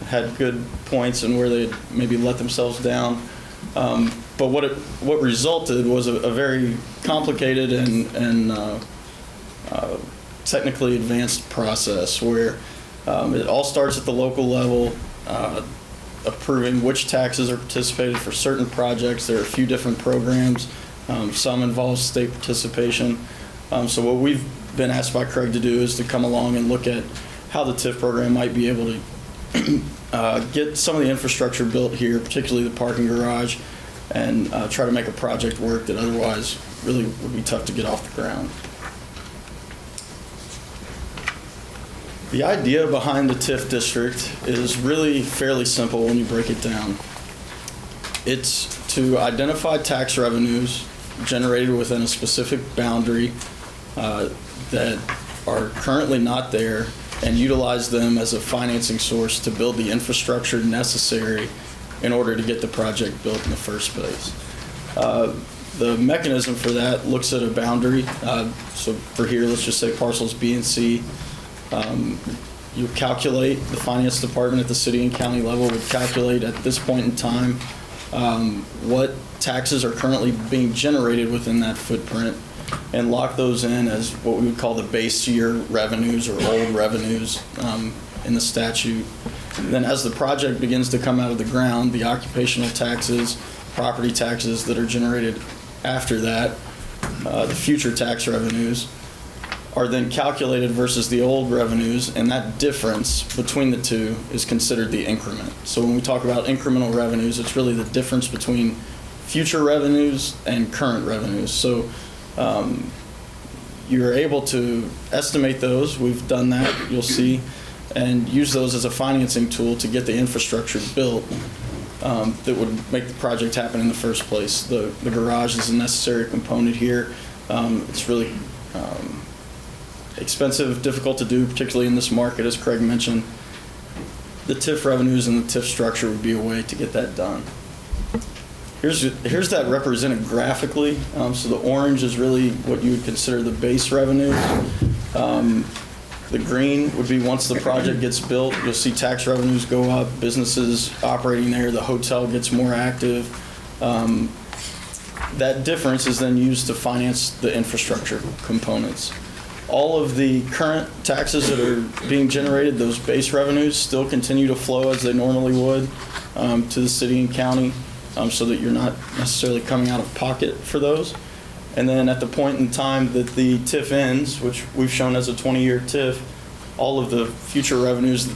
had good points and where they maybe let themselves down. But what resulted was a very complicated and technically advanced process where it all starts at the local level, approving which taxes are participated for certain projects. There are a few different programs. Some involve state participation. So what we've been asked by Craig to do is to come along and look at how the TIF program might be able to get some of the infrastructure built here, particularly the parking garage, and try to make a project work that otherwise really would be tough to get off the ground. The idea behind the TIF district is really fairly simple when you break it down. It's to identify tax revenues generated within a specific boundary that are currently not there and utilize them as a financing source to build the infrastructure necessary in order to get the project built in the first place. The mechanism for that looks at a boundary. So for here, let's just say parcels B and C. You calculate, the finance department at the city and county level would calculate at this point in time what taxes are currently being generated within that footprint and lock those in as what we would call the base year revenues or old revenues in the statute. And then as the project begins to come out of the ground, the occupational taxes, property taxes that are generated after that, the future tax revenues, are then calculated versus the old revenues, and that difference between the two is considered the increment. So when we talk about incremental revenues, it's really the difference between future revenues and current revenues. So you're able to estimate those. We've done that, you'll see, and use those as a financing tool to get the infrastructure built that would make the project happen in the first place. The garage is a necessary component here. It's really expensive, difficult to do, particularly in this market, as Craig mentioned. The TIF revenues and the TIF structure would be a way to get that done. Here's that represented graphically. So the orange is really what you would consider the base revenue. The green would be once the project gets built, you'll see tax revenues go up, businesses operating there, the hotel gets more active. That difference is then used to finance the infrastructure components. All of the current taxes that are being generated, those base revenues, still continue to flow as they normally would to the city and county, so that you're not necessarily coming out of pocket for those. And then at the point in time that the TIF ends, which we've shown as a 20-year TIF, all of the future revenues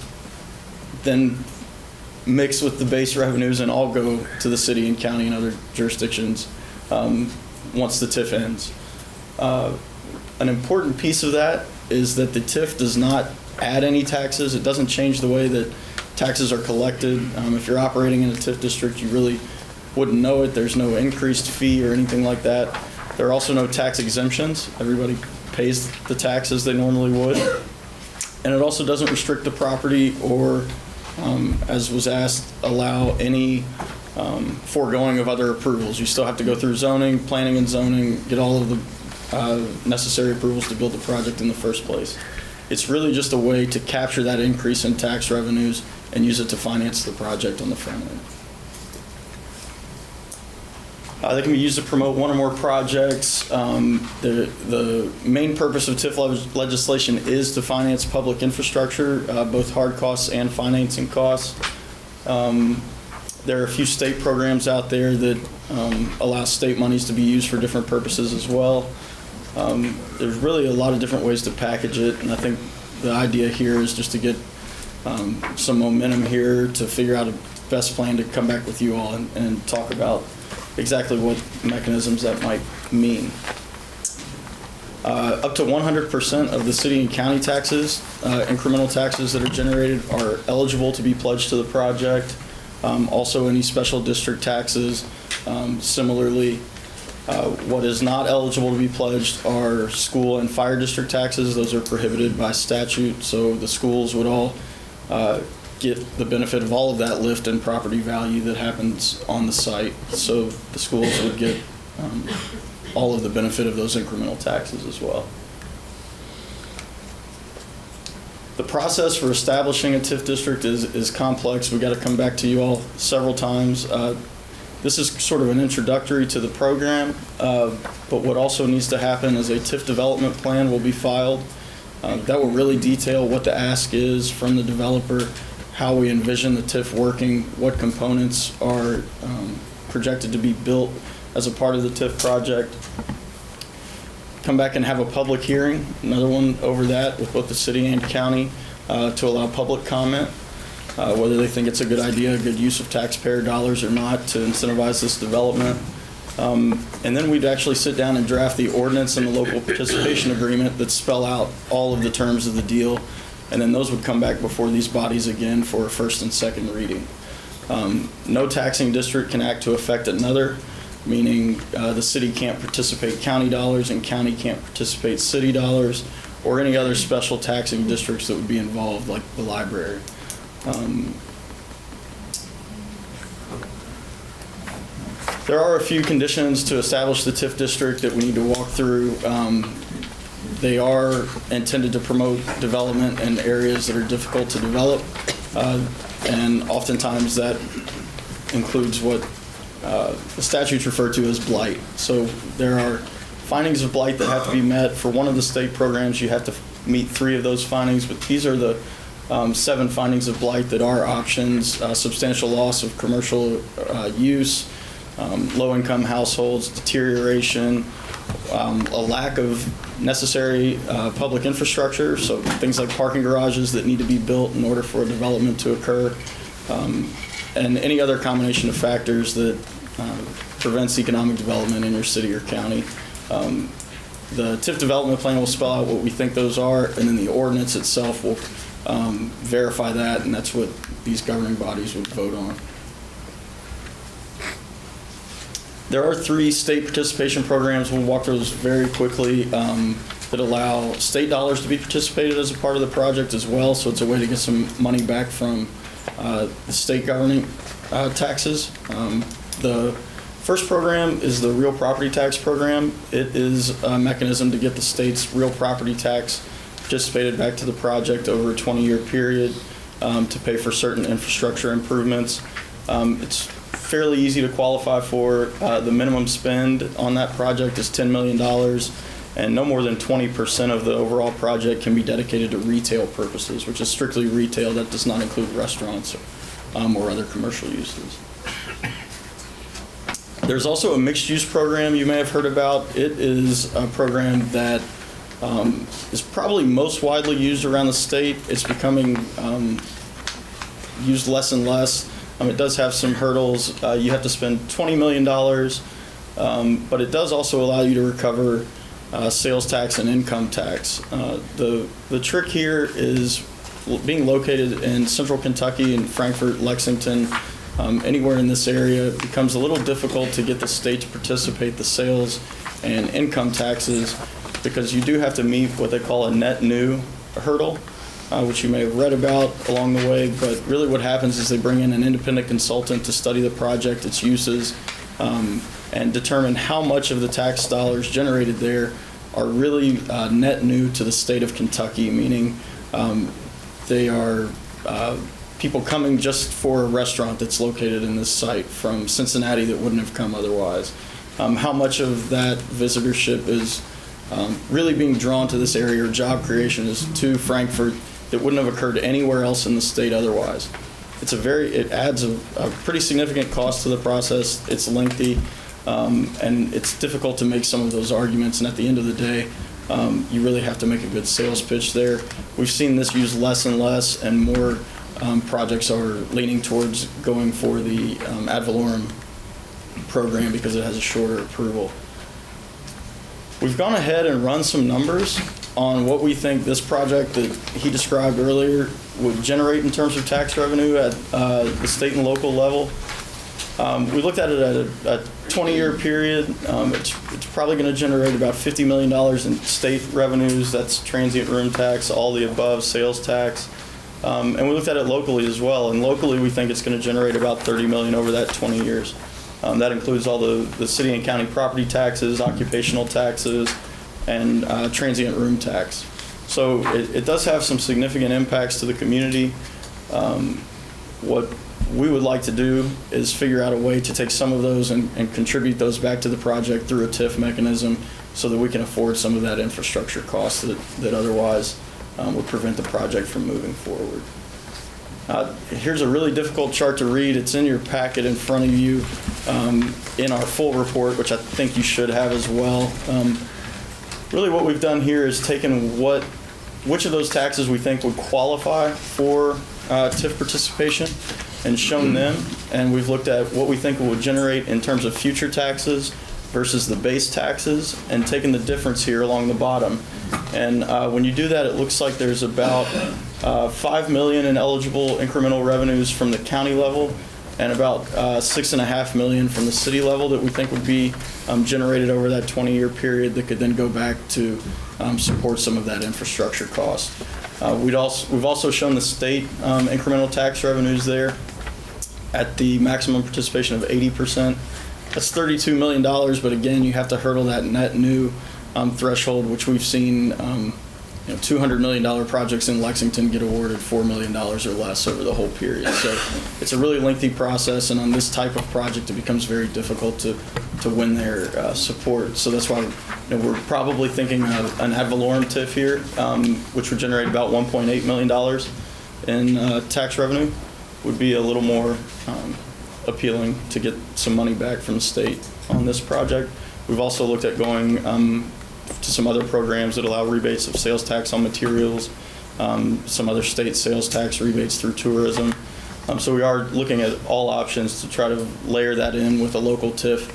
then mix with the base revenues and all go to the city and county and other jurisdictions once the TIF ends. An important piece of that is that the TIF does not add any taxes. It doesn't change the way that taxes are collected. If you're operating in a TIF district, you really wouldn't know it. There's no increased fee or anything like that. There are also no tax exemptions. Everybody pays the taxes they normally would. And it also doesn't restrict the property or, as was asked, allow any foregoing of other approvals. You still have to go through zoning, planning and zoning, get all of the necessary approvals to build the project in the first place. It's really just a way to capture that increase in tax revenues and use it to finance the project on the front end. They can be used to promote one or more projects. The main purpose of TIF legislation is to finance public infrastructure, both hard costs and financing costs. There are a few state programs out there that allow state monies to be used for different purposes as well. There's really a lot of different ways to package it, and I think the idea here is just to get some momentum here to figure out a best plan to come back with you all and talk about exactly what mechanisms that might mean. Up to 100% of the city and county taxes, incremental taxes that are generated, are eligible to be pledged to the project. Also, any special district taxes. Similarly, what is not eligible to be pledged are school and fire district taxes. Those are prohibited by statute, so the schools would all get the benefit of all of that lift in property value that happens on the site. So the schools would get all of the benefit of those incremental taxes as well. The process for establishing a TIF district is complex. We've got to come back to you all several times. This is sort of an introductory to the program, but what also needs to happen is a TIF development plan will be filed. That will really detail what the ask is from the developer, how we envision the TIF working, what components are projected to be built as a part of the TIF project. Come back and have a public hearing, another one over that with both the city and county to allow public comment, whether they think it's a good idea, a good use of taxpayer dollars or not to incentivize this development. And then we'd actually sit down and draft the ordinance and the local participation agreement that spell out all of the terms of the deal. And then those would come back before these bodies again for a first and second reading. No taxing district can act to affect another, meaning the city can't participate county dollars and county can't participate city dollars or any other special taxing districts that would be involved, like the library. There are a few conditions to establish the TIF district that we need to walk through. They are intended to promote development in areas that are difficult to develop, and oftentimes that includes what the statutes refer to as blight. So there are findings of blight that have to be met. For one of the state programs, you have to meet 3 of those findings, but these are the 7 findings of blight that are options: substantial loss of commercial use, low-income households, deterioration, a lack of necessary public infrastructure, so things like parking garages that need to be built in order for a development to occur, and any other combination of factors that prevents economic development in your city or county. The TIF development plan will spell out what we think those are, and then the ordinance itself will verify that, and that's what these governing bodies would vote on. There are 3 state participation programs. We'll walk through those very quickly that allow state dollars to be participated as a part of the project as well. So it's a way to get some money back from the state governing taxes. The first program is the real property tax program. It is a mechanism to get the state's real property tax participated back to the project over a 20-year period to pay for certain infrastructure improvements. It's fairly easy to qualify for. The minimum spend on that project is $10 million, and no more than 20% of the overall project can be dedicated to retail purposes, which is strictly retail. That does not include restaurants or other commercial uses. There's also a mixed-use program you may have heard about. It is a program that is probably most widely used around the state. It's becoming used less and less. It does have some hurdles. You have to spend $20 million, but it does also allow you to recover sales tax and income tax. The trick here is being located in central Kentucky and Frankfort, Lexington, anywhere in this area. It becomes a little difficult to get the state to participate the sales and income taxes because you do have to meet what they call a net new hurdle. Which you may have read about along the way, but really what happens is they bring in an independent consultant to study the project, its uses, and determine how much of the tax dollars generated there are really net new to the state of Kentucky, meaning they are people coming just for a restaurant that's located in this site from Cincinnati that wouldn't have come otherwise. How much of that visitorship is really being drawn to this area, or job creation is to Frankfort, that wouldn't have occurred anywhere else in the state otherwise. it adds a pretty significant cost to the process. It's lengthy, and it's difficult to make some of those arguments. And at the end of the day, you really have to make a good sales pitch there. We've seen this used less and less, and more projects are leaning towards going for the ad valorem program because it has a shorter approval. We've gone ahead and run some numbers on what we think this project that he described earlier would generate in terms of tax revenue at the state and local level. We looked at it at a 20-year period. It's probably going to generate about $50 million in state revenues. That's transient room tax, all the above, sales tax. And we looked at it locally as well. And locally, we think it's going to generate about $30 million over that 20 years. That includes all the city and county property taxes, occupational taxes, and transient room tax. So it does have some significant impacts to the community. What we would like to do is figure out a way to take some of those and contribute those back to the project through a TIF mechanism so that we can afford some of that infrastructure cost that otherwise would prevent the project from moving forward. Here's a really difficult chart to read. It's in your packet in front of you in our full report, which I think you should have as well. Really what we've done here is taken which of those taxes we think would qualify for TIF participation and shown them, and we've looked at what we think it would generate in terms of future taxes versus the base taxes and taken the difference here along the bottom. And when you do that, it looks like there's about $5 million in eligible incremental revenues from the county level and about $6.5 million from the city level that we think would be generated over that 20-year period that could then go back to support some of that infrastructure cost. We've also shown the state incremental tax revenues there at the maximum participation of 80%. That's $32 million, but again, you have to hurdle that net new threshold, which we've seen $200 million projects in Lexington get awarded $4 million or less over the whole period. So it's a really lengthy process, and on this type of project, it becomes very difficult to win their support. So that's why we're probably thinking of an ad valorem TIF here, which would generate about $1.8 million in tax revenue, would be a little more appealing to get some money back from the state on this project. We've also looked at going to some other programs that allow rebates of sales tax on materials, some other state sales tax rebates through tourism. So we are looking at all options to try to layer that in with a local TIF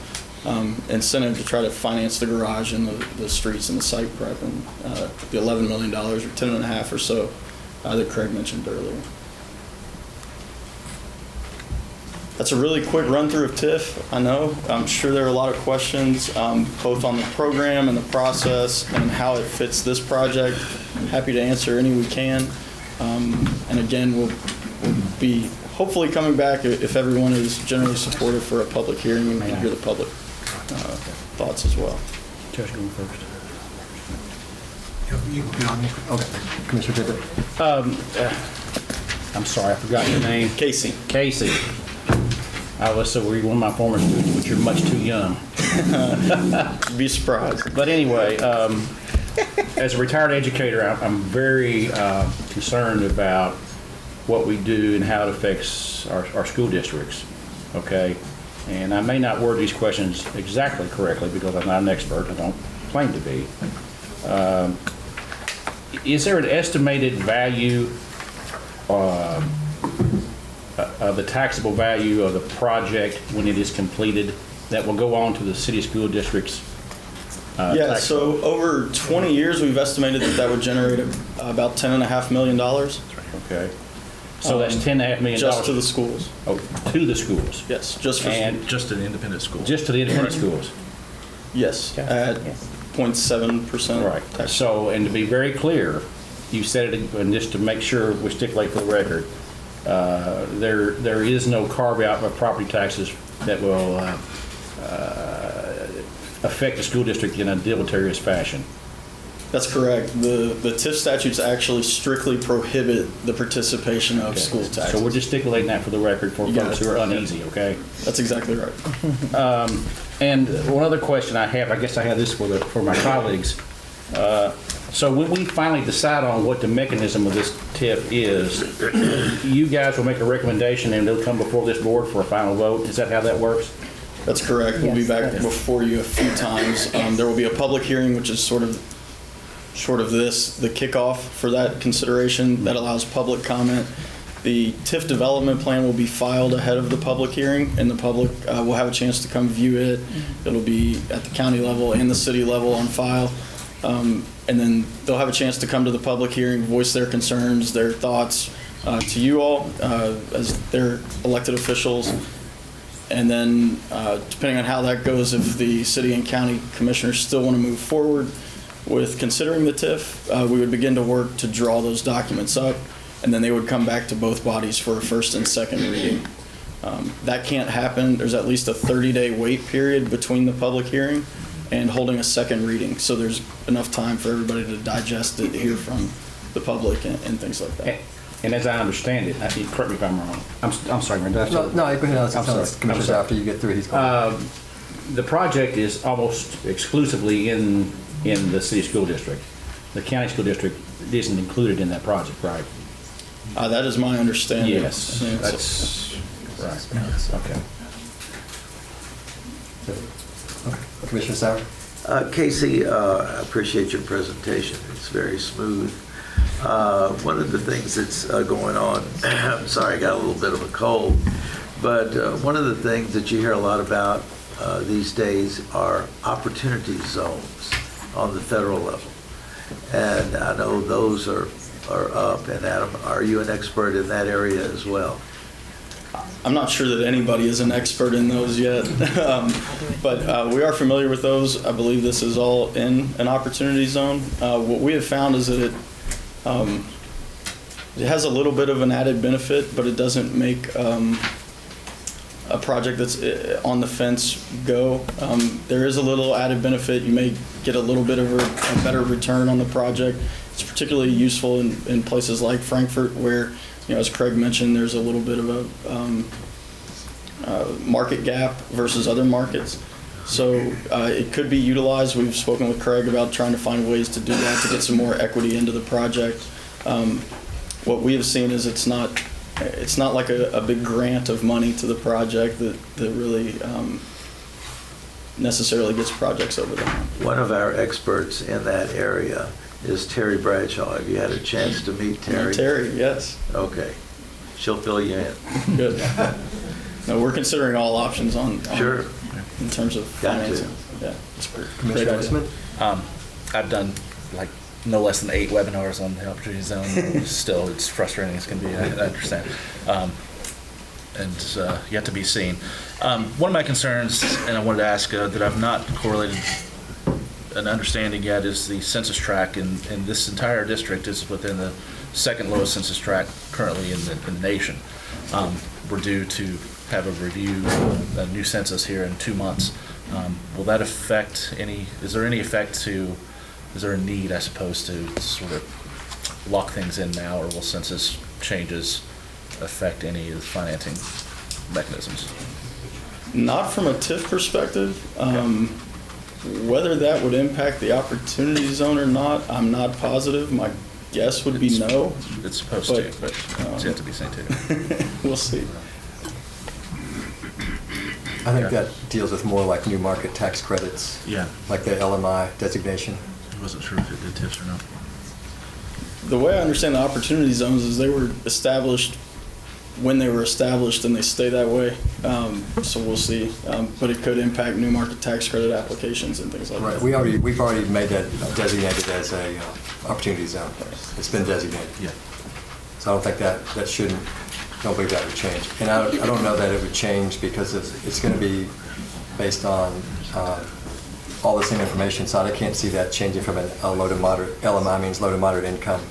incentive to try to finance the garage and the streets and the site prep and the $11 million or 10.5 or so that Craig mentioned earlier. That's a really quick run through of TIF. I know. I'm sure there are a lot of questions, both on the program and the process and how it fits this project. Happy to answer any we can. And again, we'll be hopefully coming back if everyone is generally supportive for a public hearing and we can hear the public thoughts as well. Josh, going first. Okay, Commissioner Tippett. I'm sorry, I forgot your name. Casey. I was so one of my former students, but you're much too young. Be surprised. But anyway, as a retired educator, I'm very concerned about what we do and how it affects our school districts, okay? And I may not word these questions exactly correctly because I'm not an expert. I don't claim to be. Is there an estimated value of the taxable value of the project when it is completed that will go on to the city school districts? Yeah, so over 20 years, we've estimated that would generate about $10.5 million. Okay. So that's $10.5 million. Just to the schools. Oh, to the schools? Yes, just for and Just to the independent schools. Just to the independent schools? Yes, at 0.7%. Right. tax. So, and to be very clear, you said it, and just to make sure we stipulate for the record, there is no carve-out of property taxes that will affect the school district in a deleterious fashion. That's correct. The TIF statutes actually strictly prohibit the participation of school taxes. So we're just stipulating that for the record for folks who are uneasy, okay? That's exactly right. And one other question I have, I guess I have this for my colleagues. So when we finally decide on what the mechanism of this TIF is, you guys will make a recommendation and it'll come before this board for a final vote? Is that how that works? That's correct. We'll be Yes, back that is. before you a few times. There will be a public hearing, which is sort of the kickoff for that consideration that allows public comment. The TIF development plan will be filed ahead of the public hearing, and the public will have a chance to come view it. It'll be at the county level and the city level on file. And then they'll have a chance to come to the public hearing, voice their concerns, their thoughts to you all as their elected officials. And then depending on how that goes, if the city and county commissioners still want to move forward with considering the TIF, we would begin to work to draw those documents up, and then they would come back to both bodies for a first and second reading. That can't happen. There's at least a 30-day wait period between the public hearing and holding a second reading. So there's enough time for everybody to digest it, hear from the public and things like that. And as I understand it, I think, correct me if I'm wrong. I'm sorry, Brenda. No, go ahead. I'm sorry. Commissioners, after you get through, he's going. The project is almost exclusively in the city school district. The county school district isn't included in that project, right? That is my understanding. Yes, that's right. Okay. Commissioner Sauer? Casey, I appreciate your presentation. It's very smooth. One of the things that's going on, I'm sorry, I got a little bit of a cold, but one of the things that you hear a lot about these days are opportunity zones on the federal level. And I know those are up. And Adam, are you an expert in that area as well? I'm not sure that anybody is an expert in those yet, but we are familiar with those. I believe this is all in an opportunity zone. What we have found is that it has a little bit of an added benefit, but it doesn't make a project that's on the fence go. There is a little added benefit. You may get a little bit of a better return on the project. It's particularly useful in places like Frankfort, where, as Craig mentioned, there's a little bit of a market gap versus other markets. So it could be utilized. We've spoken with Craig about trying to find ways to do that, to get some more equity into the project. What we have seen is it's not like a big grant of money to the project that really necessarily gets projects over the hump. One of our experts in that area is Terry Bradshaw. Have you had a chance to meet Terry? Terry, yes. Okay. She'll fill you in. Good. No, we're considering all options on Sure. in terms of financing. Yeah, it's great. Great Commissioner idea. Eastman? I've done like no less than 8 webinars on the opportunity zone. Still, it's frustrating as can be. I understand. And yet to be seen. One of my concerns, and I wanted to ask that I've not correlated an understanding yet, is the census tract in this entire district is within the second lowest census tract currently in the nation. We're due to have a review, a new census here in 2 months. Will that affect is there a need, I suppose, to sort of lock things in now, or will census changes affect any of the financing mechanisms? Not from a TIF perspective. Whether that would impact the opportunity zone or not, I'm not positive. My guess would be no. It's supposed to, but it's yet to be seen too. We'll see. I think that deals with more like new market tax credits. Yeah. Like the LMI designation. I wasn't sure if it did TIFs or not. The way I understand the opportunity zones is they were established when they were established, and they stay that way. So we'll see. But it could impact new market tax credit applications and things like Right. that. We've already made that designated as a opportunity zone. It's been designated. Yeah. So I don't think don't believe that would change. And I don't know that it would change because it's going to be based on all the same information. So I can't see that changing from a low to moderate, LMI means low to moderate income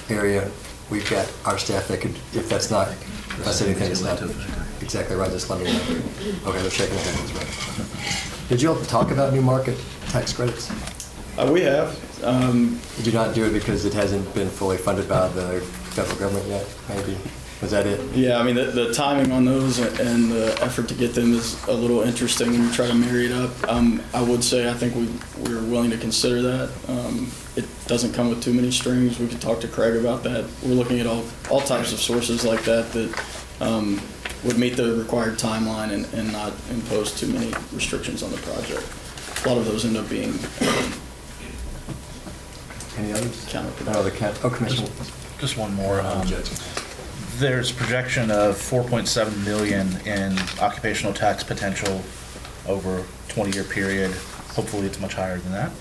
area. We've got our staff that could, if that's not, if I said anything that's not exactly right, just let me know. Okay, they're shaking their heads, right. Did you all talk about new market tax credits? We have. Did you not do it because it hasn't been fully funded by the federal government yet, maybe? Was that it? Yeah, I mean, the timing on those and the effort to get them is a little interesting when you try to marry it up. I would say I think we're willing to consider that. It doesn't come with too many strings. We could talk to Craig about that. We're looking at all types of sources like that would meet the required timeline and not impose too many restrictions on the project. A lot of those end up being Any others? counterproductive. Commissioner. Just one more. There's projection of $4.7 million in occupational tax potential over a 20-year period. Hopefully it's much higher than that.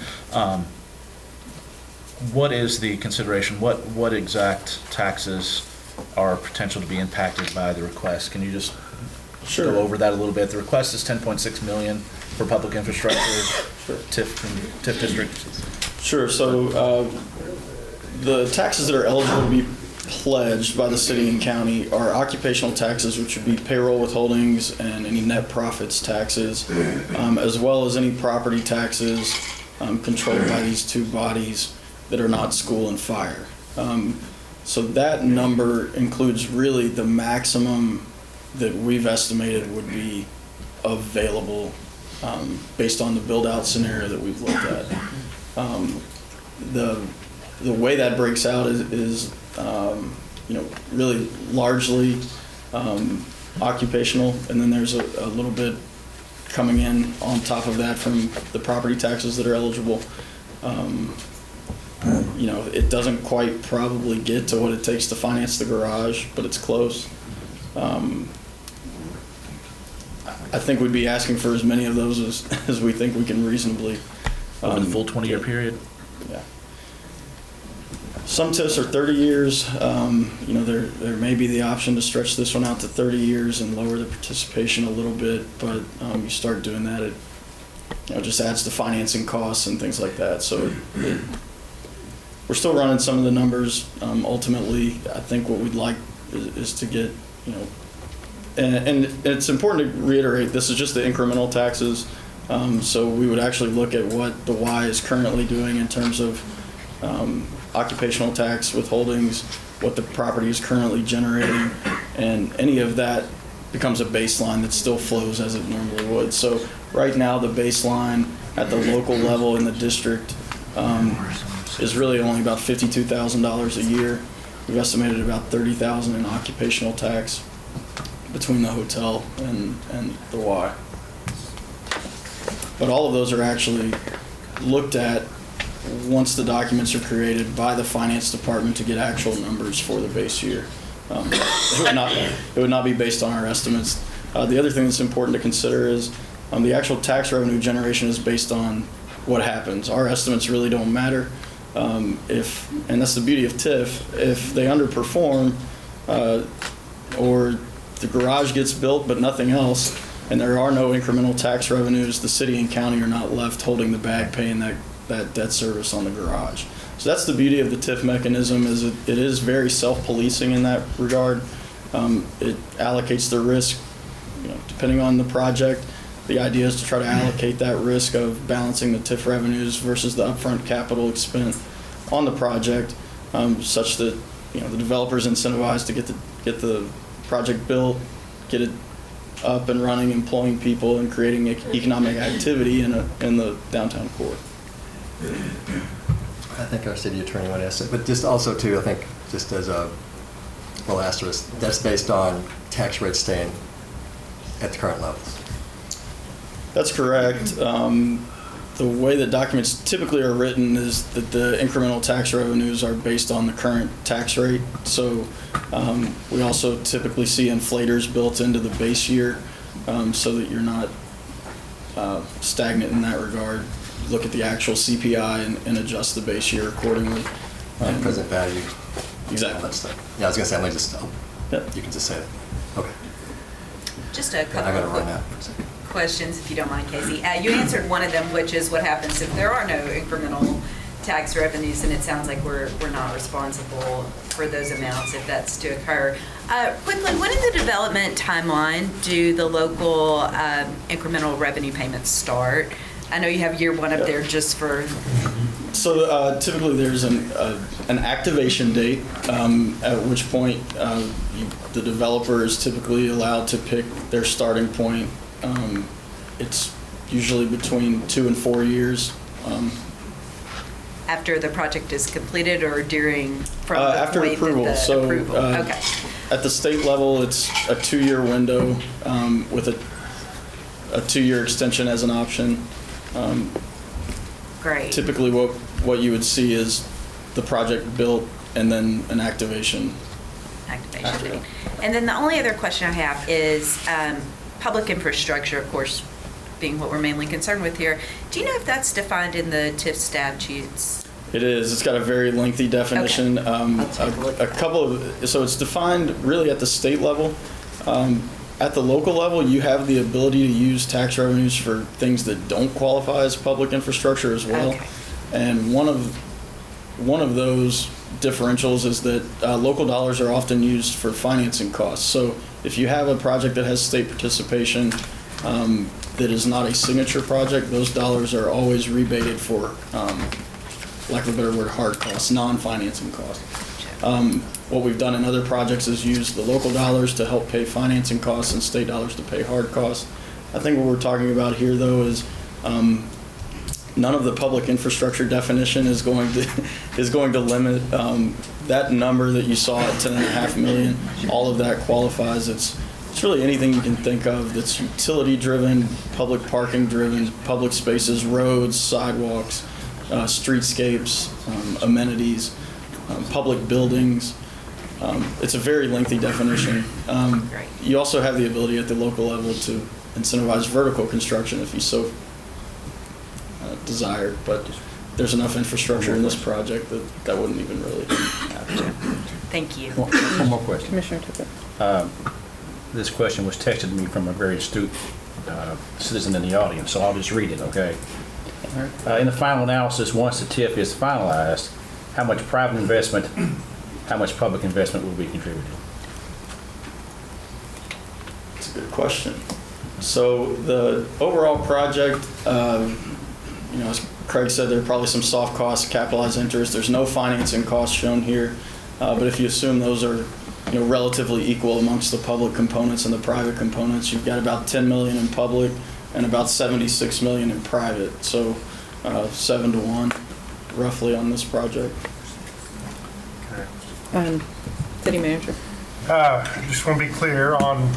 What is the consideration? What exact taxes are potential to be impacted by the request? Can you just Sure. go over that a little bit? The request is $10.6 million for public infrastructure, TIF district. Sure. So the taxes that are eligible to be pledged by the city and county are occupational taxes, which would be payroll withholdings and any net profits taxes, as well as any property taxes controlled by these two bodies that are not school and fire. So that number includes really the maximum that we've estimated would be available based on the build-out scenario that we've looked at. The way that breaks out is really largely occupational, and then there's a little bit coming in on top of that from the property taxes that are eligible. It doesn't quite probably get to what it takes to finance the garage, but it's close. I think we'd be asking for as many of those as we think we can reasonably. Over the full 20-year period? Yeah. Some TIFs are 30 years. There may be the option to stretch this one out to 30 years and lower the participation a little bit, but you start doing that, it just adds to financing costs and things like that. So we're still running some of the numbers. Ultimately, I think what we'd like is to get, and it's important to reiterate, this is just the incremental taxes. So we would actually look at what the Y is currently doing in terms of occupational tax withholdings, what the property is currently generating, and any of that becomes a baseline that still flows as it normally would. So right now, the baseline at the local level in the district is really only about $52,000 a year. We've estimated about $30,000 in occupational tax between the hotel and the Y. But all of those are actually looked at once the documents are created by the finance department to get actual numbers for the base year. It would not be based on our estimates. The other thing that's important to consider is the actual tax revenue generation is based on what happens. Our estimates really don't matter. And that's the beauty of TIF, if they underperform or the garage gets built but nothing else, and there are no incremental tax revenues, the city and county are not left holding the bag paying that debt service on the garage. So that's the beauty of the TIF mechanism, is it is very self-policing in that regard. It allocates the risk, depending on the project. The idea is to try to allocate that risk of balancing the TIF revenues versus the upfront capital expense on the project, such that the developer's incentivized to get the project built, get it up and running, employing people, and creating economic activity in the downtown core. I think our city attorney would ask it, but just also too, I think, just as a little asterisk, that's based on tax rates staying at the current levels. That's correct. The way the documents typically are written is that the incremental tax revenues are based on the current tax rate. So we also typically see inflators built into the base year so that you're not stagnant in that regard. Look at the actual CPI and adjust the base year accordingly. Present value. Exactly. All that stuff. Yeah, I was going to say, I'm just, you can just say it. Okay. Just a I couple got to of run out for a second. questions, if you don't mind, Casey. You answered one of them, which is what happens if there are no incremental tax revenues, and it sounds like we're not responsible for those amounts if that's to occur. Quickly, when in the development timeline do the local incremental revenue payments start? I know you have year one up there just for, So typically there's an activation date, at which point the developer is typically allowed to pick their starting point. It's usually between 2 and 4 years. after the project is completed or during, from the After point approval. that the So, approval? Okay. At the state level, it's a 2-year window with a 2-year extension as an option. Great. Typically, what you would see is the project built and then an activation. Activation date. And then the only other question I have is public infrastructure, of course, being what we're mainly concerned with here. Do you know if that's defined in the TIF statutes? It is. It's got a very lengthy definition. A couple of, so it's defined really at the state level. At the local level, you have the ability to use tax revenues for things that don't qualify as public infrastructure as well. Okay. And one of those differentials is that local dollars are often used for financing costs. So if you have a project that has state participation that is not a signature project, those dollars are always rebated for, lack of a better word, hard costs, non-financing costs. What we've done in other projects is use the local dollars to help pay financing costs and state dollars to pay hard costs. I think what we're talking about here, though, is none of the public infrastructure definition is going to limit that number that you saw at 10.5 million. All of that qualifies. It's really anything you can think of that's utility-driven, public parking-driven, public spaces, roads, sidewalks, streetscapes, amenities, public buildings. It's a very lengthy definition. You also have the ability at the local level to incentivize vertical construction if you so desired, but there's enough infrastructure in this project that wouldn't even really happen. Thank you. One more question. Commissioner Tippett. This question was texted to me from a very astute citizen in the audience, so I'll just read it, okay? In the final analysis, once the TIF is finalized, how much private investment, how much public investment will be contributed? That's a good question. So the overall project, as Craig said, there are probably some soft costs, capitalized interest. There's no financing costs shown here, but if you assume those are relatively equal amongst the public components and the private components, you've got about 10 million in public and about 76 million in private. So 7 to 1 roughly on this project. City manager. Just want to be clear on,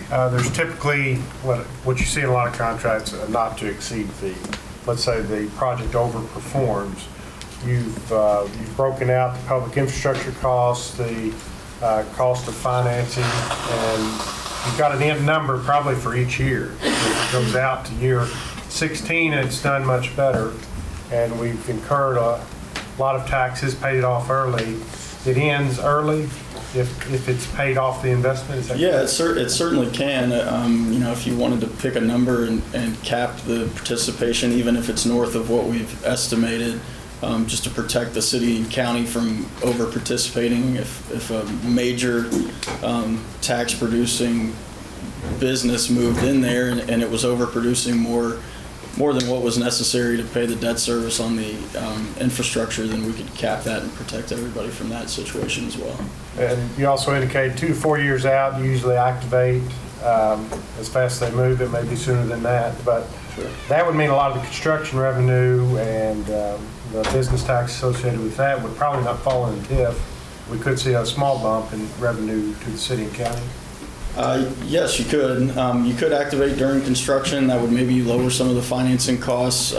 there's typically what you see in a lot of contracts, a not to exceed fee. Let's say the project overperforms. You've broken out the public infrastructure costs, the cost of financing, and you've got an end number probably for each year. If it goes out to year 16 and it's done much better, and we've incurred a lot of taxes, paid it off early, it ends early if it's paid off the investment? Is that it certainly can. If you wanted to pick a number and cap the participation, even if it's north of what we've estimated, just to protect the city and county from over participating. If a major tax producing business moved in there and it was over producing more than what was necessary to pay the debt service on the infrastructure, then we could cap that and protect everybody from that situation as well. And you also indicate 2 to 4 years out, you usually activate as fast as they move. It may be sooner than that, but sure. That would mean a lot of the construction revenue and the business tax associated with that would probably not fall in the TIF. We could see a small bump in revenue to the city and county. Yes, you could. You could activate during construction. That would maybe lower some of the financing costs.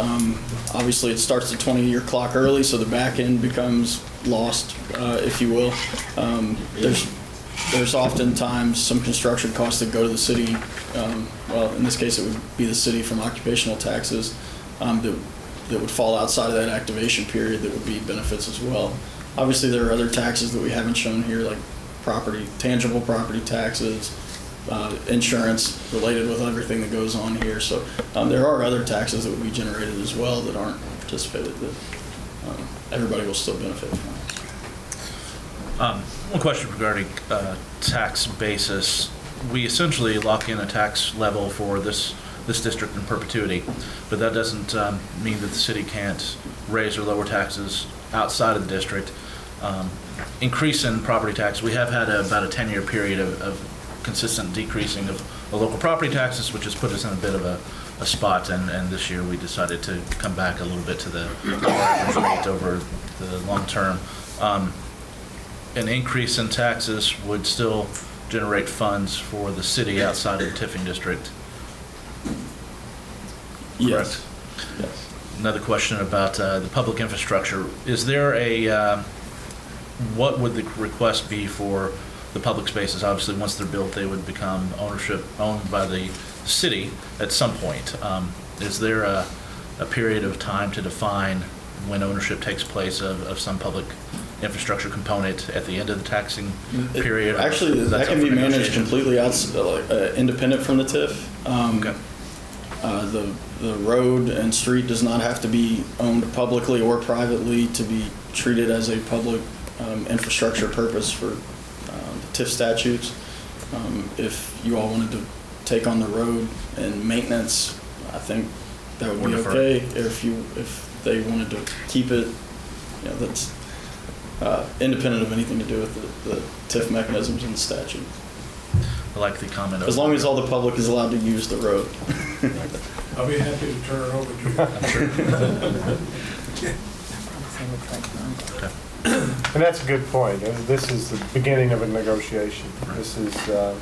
Obviously, it starts the 20-year clock early, so the back end becomes lost, if you will. There's oftentimes some construction costs that go to the city. In this case, it would be the city from occupational taxes that would fall outside of that activation period that would be benefits as well. Obviously, there are other taxes that we haven't shown here, like tangible property taxes, insurance related with everything that goes on here. So there are other taxes that would be generated as well that aren't participated that everybody will still benefit from. One question regarding tax basis. We essentially lock in a tax level for this this district in perpetuity. But that doesn't mean that the city can't raise or lower taxes outside of the district. Increase in property tax, we have had about a 10-year period of consistent decreasing of local property taxes, which has put us in a bit of a spot, and this year we decided to come back a little bit to the average rate over the long term. An increase in taxes would still generate funds for the city outside of the TIFing district. Yes. Correct? Yes. Another question about the public infrastructure. Is there what would the request be for the public spaces? Obviously, once they're built, they would become owned by the city at some point. Is there a period of time to define when ownership takes place of some public infrastructure component at the end of the taxing period? Actually, that can be managed completely independent from the TIF. Okay. The road and street does not have to be owned publicly or privately to be treated as a public infrastructure purpose for the TIF statutes. If you all wanted to take on the road and maintenance, I think that would be okay. If they wanted to keep it, that's independent of anything to do with the TIF mechanisms in the statute. I like the comment. As long as all the public is allowed to use the road. I'll be happy to turn it over to you. I'm sure. And that's a good point. This is the beginning of a negotiation. This is a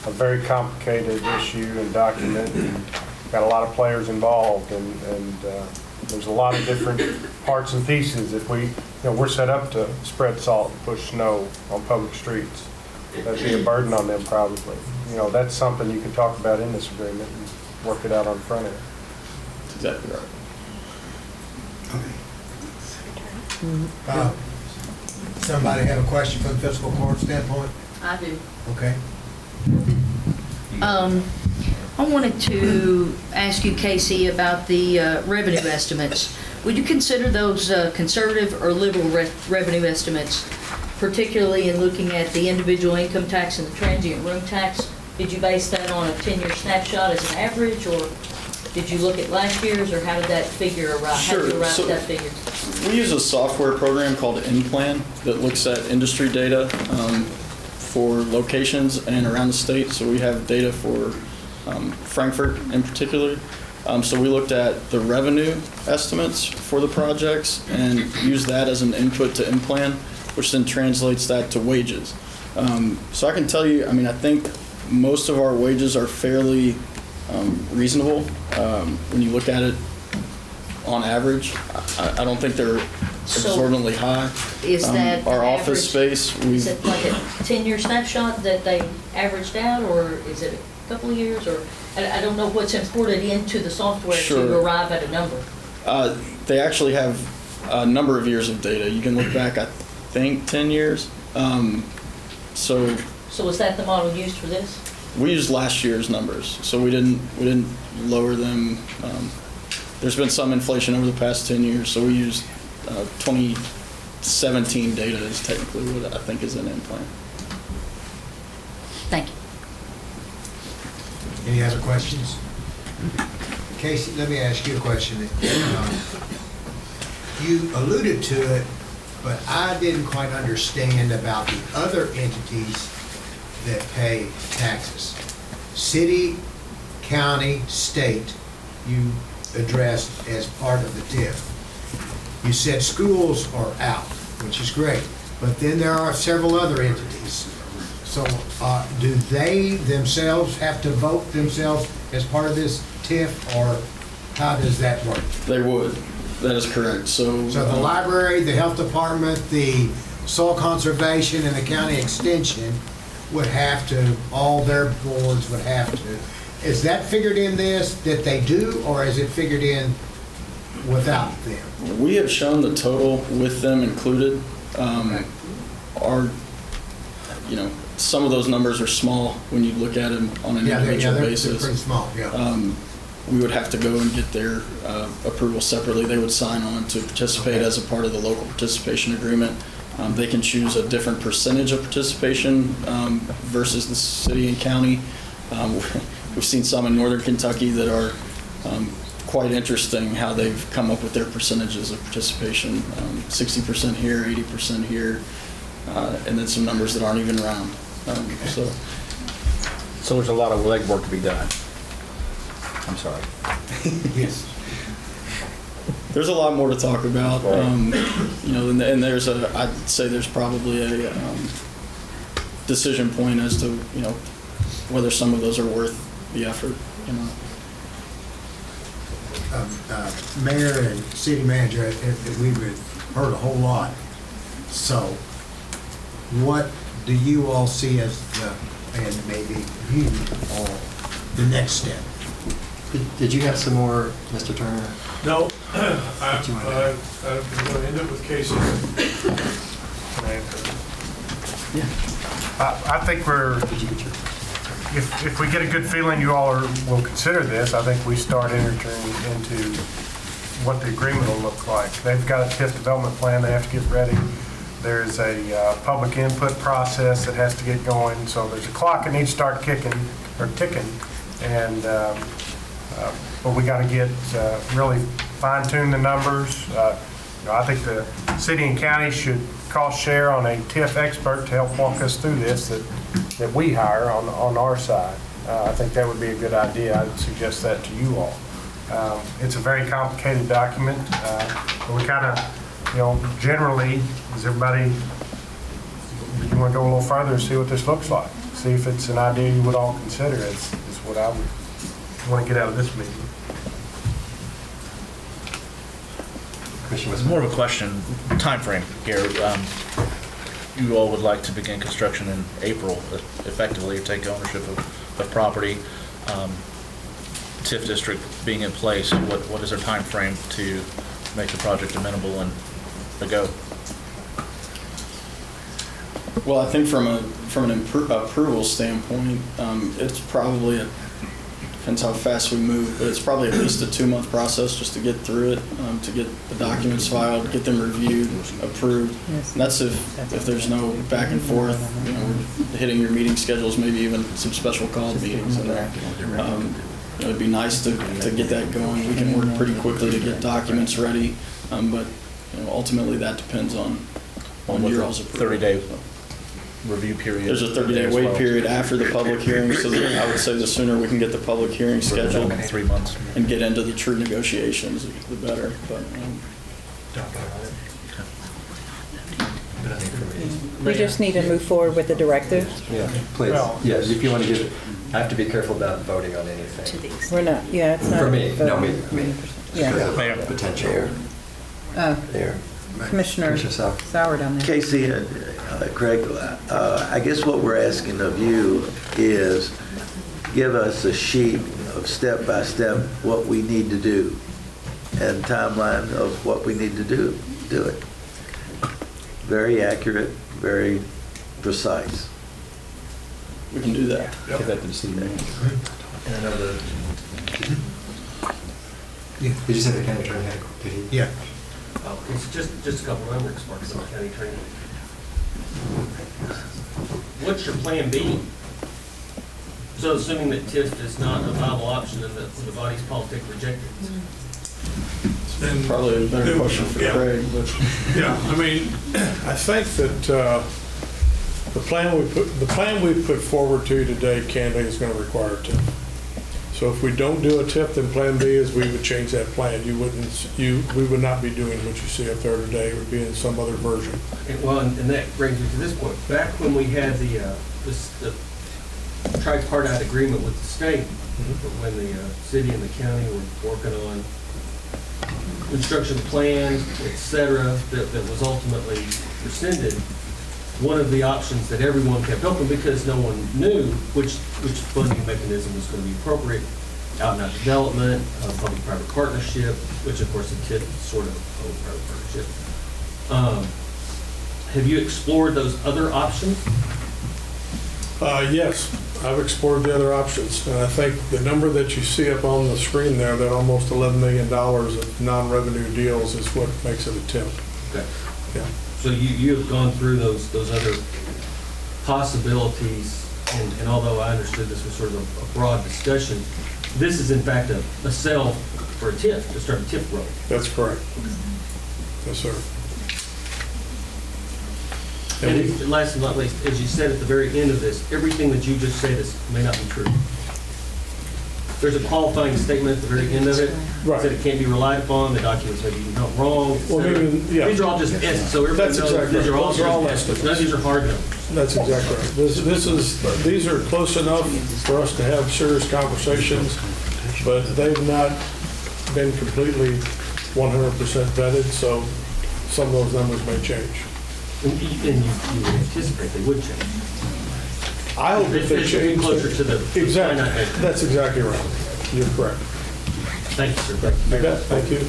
very complicated issue and document, and got a lot of players involved, and there's a lot of different parts and pieces. If we're set up to spread salt and push snow on public streets, that'd be a burden on them probably. That's something you can talk about in this agreement and work it out on the front end. That's exactly right. Somebody have a question from the fiscal court standpoint? I do. Okay. I wanted to ask you, Casey, about the revenue estimates. Would you consider those conservative or liberal revenue estimates, particularly in looking at the individual income tax and the transient room tax? Did you base that on a 10-year snapshot as an average, or did you look at last year's, or how did that figure arrive? Sure. How did you arrive at that figure? We use a software program called InPlan that looks at industry data for locations and around the state. So we have data for Frankfort in particular. So we looked at the revenue estimates for the projects and used that as an input to InPlan, which then translates that to wages. So I can tell you, I think most of our wages are fairly reasonable when you look at it on average. I don't think they're exorbitantly high. Is that our average, office space? Is it like a 10-year snapshot that they averaged out, or is it a couple of years? Or I don't know what's imported into the software to arrive at a number. They actually have a number of years of data. You can look back, I think, 10 years. So is that the model used for this? We used last year's numbers, so we didn't lower them. There's been some inflation over the past 10 years, so we used 2017 data is technically what I think is an InPlan. Thank you. Any other questions? Casey, let me ask you a question. You alluded to it, but I didn't quite understand about the other entities that pay taxes. City, county, state, you addressed as part of the TIF. You said schools are out, which is great, but then there are several other entities. So do they themselves have to vote themselves as part of this TIF, or how does that work? They would. That is correct. So the library, the health department, the soil conservation, and the county extension would have to, all their boards would have to. Is that figured in this, that they do, or is it figured in without them? We have shown the total with them included. Some of those numbers are small when you look at them on an individual basis. They're pretty small, yeah. We would have to go and get their approval separately. They would sign on to participate as a part of the local participation agreement. They can choose a different percentage of participation versus the city and county. we've seen some in northern Kentucky that are quite interesting how they've come up with their percentages of participation, 60% here, 80% here, and then some numbers that aren't even round. So there's a lot of legwork to be done. I'm sorry. Yes. There's a lot more to talk about, you know, and there's I'd say there's probably a decision point as to, you know, whether some of those are worth the effort, you know. Mayor and city manager, we've heard a whole lot. So what do you all see as and maybe you all, the next step? Did you have some more, Mr. Turner? No, I'm going to end up with Casey. I think if we get a good feeling you all will consider this, I think we start entering into what the agreement will look like. They've got a TIF development plan they have to get ready. There's a public input process that has to get going. So there's a clock that needs to start ticking, and but we got to get really fine-tune the numbers. I think the city and county should cost share on a TIF expert to help walk us through this that we hire on our side. I think that would be a good idea. I'd suggest that to you all. It's a very complicated document. But we kind of, you know, generally, is everybody, you want to go a little further and see what this looks like? See if it's an idea you would all consider is what I would want to get out of this meeting. It's more of a question, time frame here. You all would like to begin construction in April, effectively, or take ownership of property. TIF district being in place, what is our time frame to make the project amenable and a go? Well, I think from an approval standpoint, it's probably depends how fast we move, but it's probably at least a 2-month process just to get through it, to get the documents filed, get them reviewed, approved. Yes. And that's if there's no back and forth, you know, we're hitting your meeting schedules, maybe even some special called meetings in there. It would be nice to get that going. We can work pretty quickly to get documents ready, but you know, ultimately that depends on your all's approval. 30-day review period. There's a 30-day wait period after the public hearing, so that I would say the sooner we can get the public hearing scheduled, 3 months, and get into the true negotiations, the better. But we just need to move forward with the directive. Yeah, please. Yeah, if you want to give it, I have to be careful about voting on anything. We're not. Yeah, it's not. For me, no, me. Yeah. Potential. There. Commissioner Sauer down there. Casey and Craig, I guess what we're asking of you is give us a sheet of step-by-step what we need to do and timeline of what we need to do it. Very accurate, very precise. We can do that. Yep. Give that to the city manager. And I know the. Did you say the county attorney had? Did he? Yeah. It's just a couple numbers, Mark, from the county attorney. What's your plan B? So assuming that TIF is not a viable option and that the body's politic rejected. Probably a better question for Craig. But. Yeah, I mean, I think that the plan we put forward to you today, candidly, is going to require a TIF. So if we don't do a TIF, then Plan B is we would change that plan. We would not be doing what you see up there today. It would be in some other version. Well, and that brings me to this point. Back when we had the tripartite agreement with the state, when the city and the county were working on construction plans, et cetera, that was ultimately rescinded, one of the options that everyone kept open because no one knew which funding mechanism was going to be appropriate, out-and-out development, public-private partnership, which of course the TIF is sort of public-private partnership. Have you explored those other options? Yes, I've explored the other options, and I think the number that you see up on the screen there, that almost $11 million of non-revenue deals, is what makes it a TIF. Okay. Yeah. So you have gone through those other possibilities and although I understood this was sort of a broad discussion, this is in fact a sell for a TIF, to start a TIF road. That's correct. Yes, sir. And last but not least, as you said at the very end of this, everything that you just said may not be true. There's a qualifying statement at the very end of it. Right. Said it can't be relied upon, the documents may be wrong, et Well, cetera. maybe, yeah. These are all just estimates, so everybody That's knows exactly these are right. all Those are all just estimates. estimates. None of these are hard numbers. That's exactly right. These are close enough for us to have serious conversations, but they've not been completely 100% vetted, so some of those numbers may change. And you would anticipate they would change. I hope if they It should be change. closer to the Exactly. finite measure. That's exactly right. You're correct. Thank you, sir. Thank you. Thank you.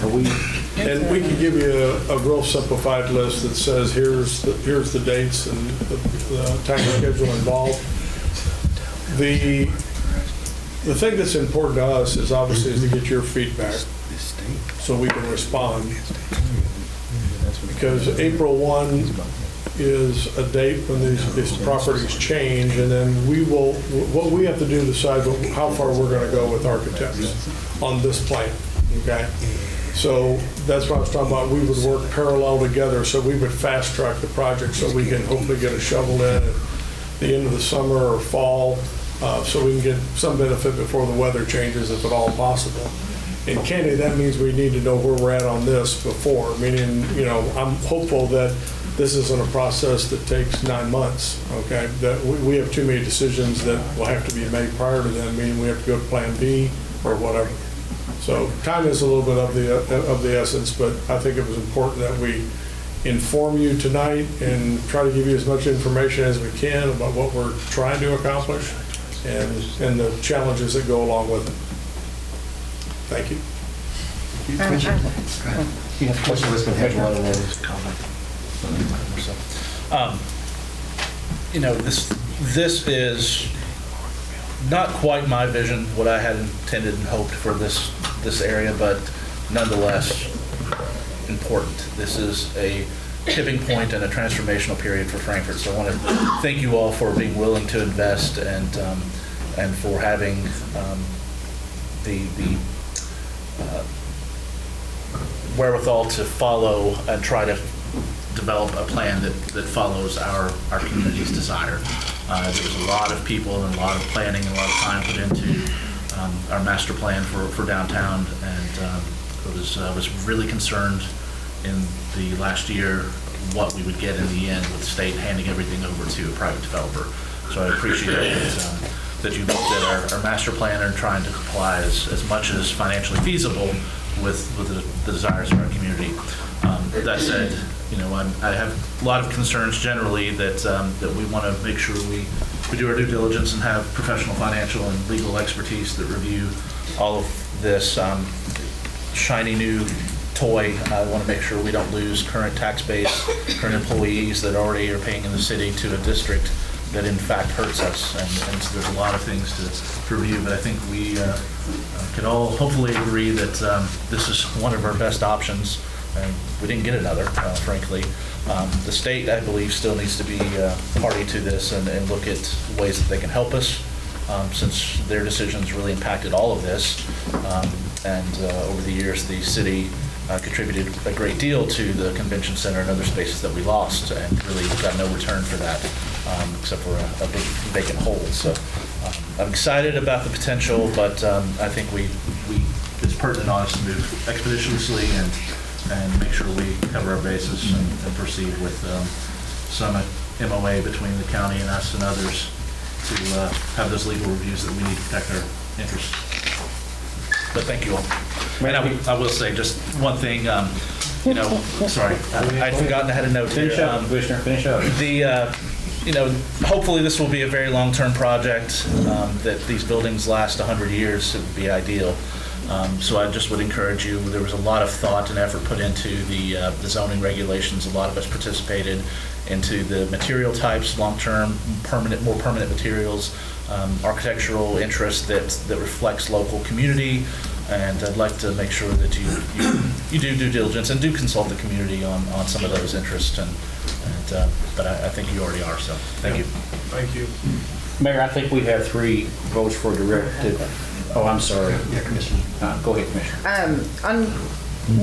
And we can give you a real simplified list that says, here's the dates and the time schedule involved. The thing that's important to us is obviously is to get your feedback so we can respond. Because April 1 is a date when these properties change, and then what we have to do is decide how far we're going to go with architects on this plan, okay? So that's what I was talking about. We would work parallel together, so we would fast track the project so we can hopefully get a shovel in at the end of the summer or fall, so we can get some benefit before the weather changes, if at all possible. In Kenny, that means we need to know where we're at on this before, meaning, I'm hopeful that this isn't a process that takes 9 months, okay? That we have too many decisions that will have to be made prior to then, meaning we have to go to Plan B or whatever. So time is a little bit of the essence, but I think it was important that we inform you tonight and try to give you as much information as we can about what we're trying to accomplish and the challenges that go along with it. Thank you. Commissioner Wiseman had one and then This is not quite my vision, what I had intended and hoped for this area, but nonetheless important. This is a tipping point and a transformational period for Frankfort. So I want to thank you all for being willing to invest and for having the wherewithal to follow and try to develop a plan that follows our community's desire. There was a lot of people and a lot of planning and a lot of time put into our master plan for downtown, and I was really concerned in the last year what we would get in the end with the state handing everything over to a private developer. So I appreciate that you looked at our master plan and trying to comply as much as financially feasible with the desires of our community. That said, I have a lot of concerns generally that we want to make sure we do our due diligence and have professional financial and legal expertise that review all of this shiny new toy. I want to make sure we don't lose current tax base, current employees that already are paying in the city to a district that in fact hurts us. And so there's a lot of things to review, but I think we can all hopefully agree that this is one of our best options. And we didn't get another, frankly. The state, I believe, still needs to be party to this and look at ways that they can help us, since their decisions really impacted all of this. Over the years, the city contributed a great deal to the convention center and other spaces that we lost, and really got no return for that, except for a big vacant hole. So I'm excited about the potential, but I think it's pertinent on us to move expeditiously and make sure we cover our bases and proceed with some MOA between the county and us and others to have those legal reviews that we need to protect our interests. But thank you all. And I will say just one thing, sorry, I'd forgotten I had a note here. Finish up, Commissioner, finish up. Hopefully this will be a very long-term project, that these buildings last 100 years. It would be ideal. So I just would encourage you, there was a lot of thought and effort put into the zoning regulations. A lot of us participated into the material types, long-term, more permanent materials, architectural interest that reflects local community. And I'd like to make sure that you do due diligence and do consult the community on some of those interests. But I think you already are, so thank you. Thank you. Mayor, I think we have 3 votes for directive. Oh, I'm sorry. Yeah, Commissioner. Go ahead, Commissioner. On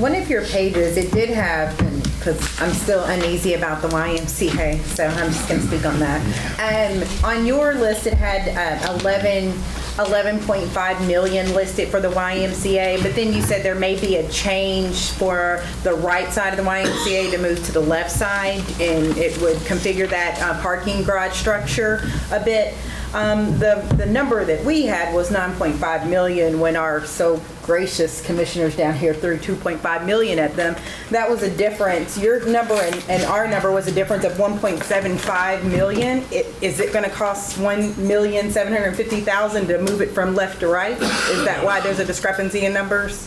one of your pages, it did have, because I'm still uneasy about the YMCA, so I'm just going to speak on that. On your list, it had 11.5 million listed for the YMCA, but then you said there may be a change for the right side of the YMCA to move to the left side, and it would configure that parking garage structure a bit. The number that we had was 9.5 million when our so gracious commissioners down here threw 2.5 million at them. That was a difference. Your number and our number was a difference of 1.75 million. Is it going to cost 1,750,000 to move it from left to right? Is that why there's a discrepancy in numbers?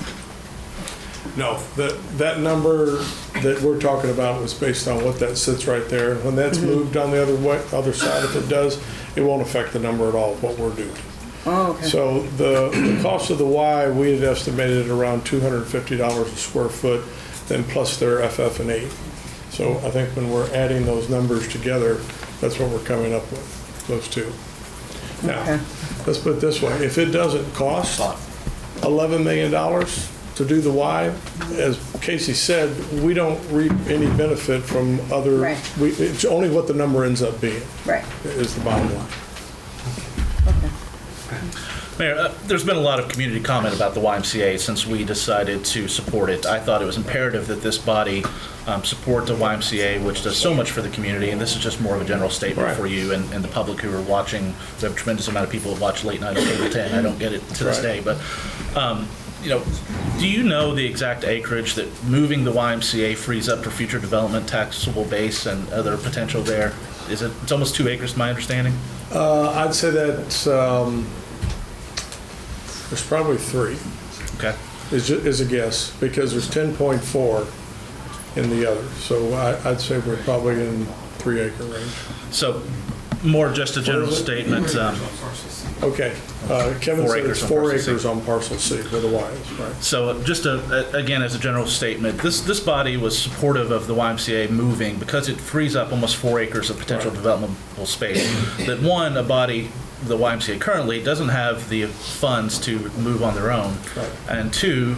No, that number that we're talking about was based on what that sits right there. When that's moved on the other side, if it does, it won't affect the number at all of what we're doing. Oh, okay. So the cost of the Y, we had estimated around $250 a square foot, then plus their FF&E. So I think when we're adding those numbers together, that's what we're coming up with, those two. Now, let's put it this way. If it doesn't cost $11 million to do the Y, as Casey said, we don't reap any benefit from other, Right. It's only what the number ends up being, Right. is the bottom line. Mayor, there's been a lot of community comment about the YMCA since we decided to support it. I thought it was imperative that this body support the YMCA, which does so much for the community, and this is just more of a general statement for you and the public who are watching. We have a tremendous amount of people who watch late night on Cable 10. I don't get it to this day, but do you know the exact acreage that moving the YMCA frees up for future development, taxable base, and other potential there? It's almost 2 acres, my understanding? I'd say that there's probably 3. Okay. Is a guess, because there's 10.4 in the other. So I'd say we're probably in 3 acre range. So more just a general statement. Okay. Kevin 4 said acres it's on 4 parcel C. acres on parcel C where the Y is, right? So just again, as a general statement, this body was supportive of the YMCA moving because it frees up almost 4 acres of potential developable space. That one, a body, the YMCA currently doesn't have the funds to move on their own, and 2,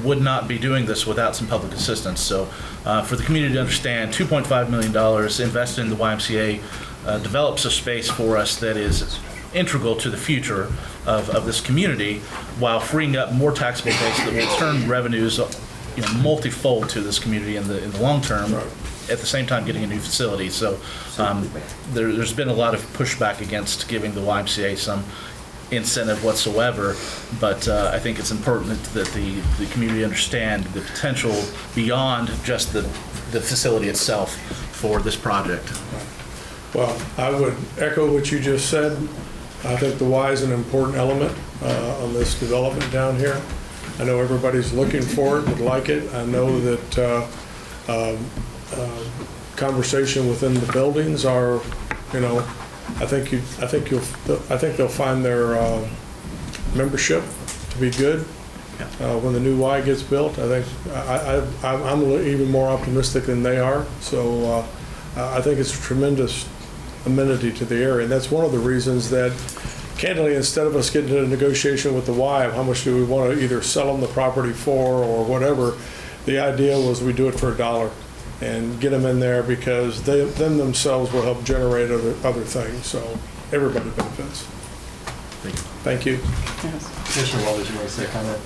would not be doing this without some public assistance. So for the community to understand, $2.5 million invested in the YMCA develops a space for us that is integral to the future of this community, while freeing up more taxable base that will turn revenues multifold to this community in the long term. At the same time getting a new facility. So there's been a lot of pushback against giving the YMCA some incentive whatsoever, but I think it's important that the community understand the potential beyond just the facility itself for this project. Well, I would echo what you just said. I think the Y is an important element on this development down here. I know everybody's looking for it, would like it. I know that conversation within the buildings are, I think they'll find their membership to be good when the new Y gets built. I think I'm even more optimistic than they are. So I think it's a tremendous amenity to the area, and that's one of the reasons that, candidly, instead of us getting to a negotiation with the Y of how much do we want to either sell them the property for or whatever, the idea was we do it for $1 and get them in there, because they themselves will help generate other things. So everybody benefits. Thank you. Commissioner Walters, you want to say a comment?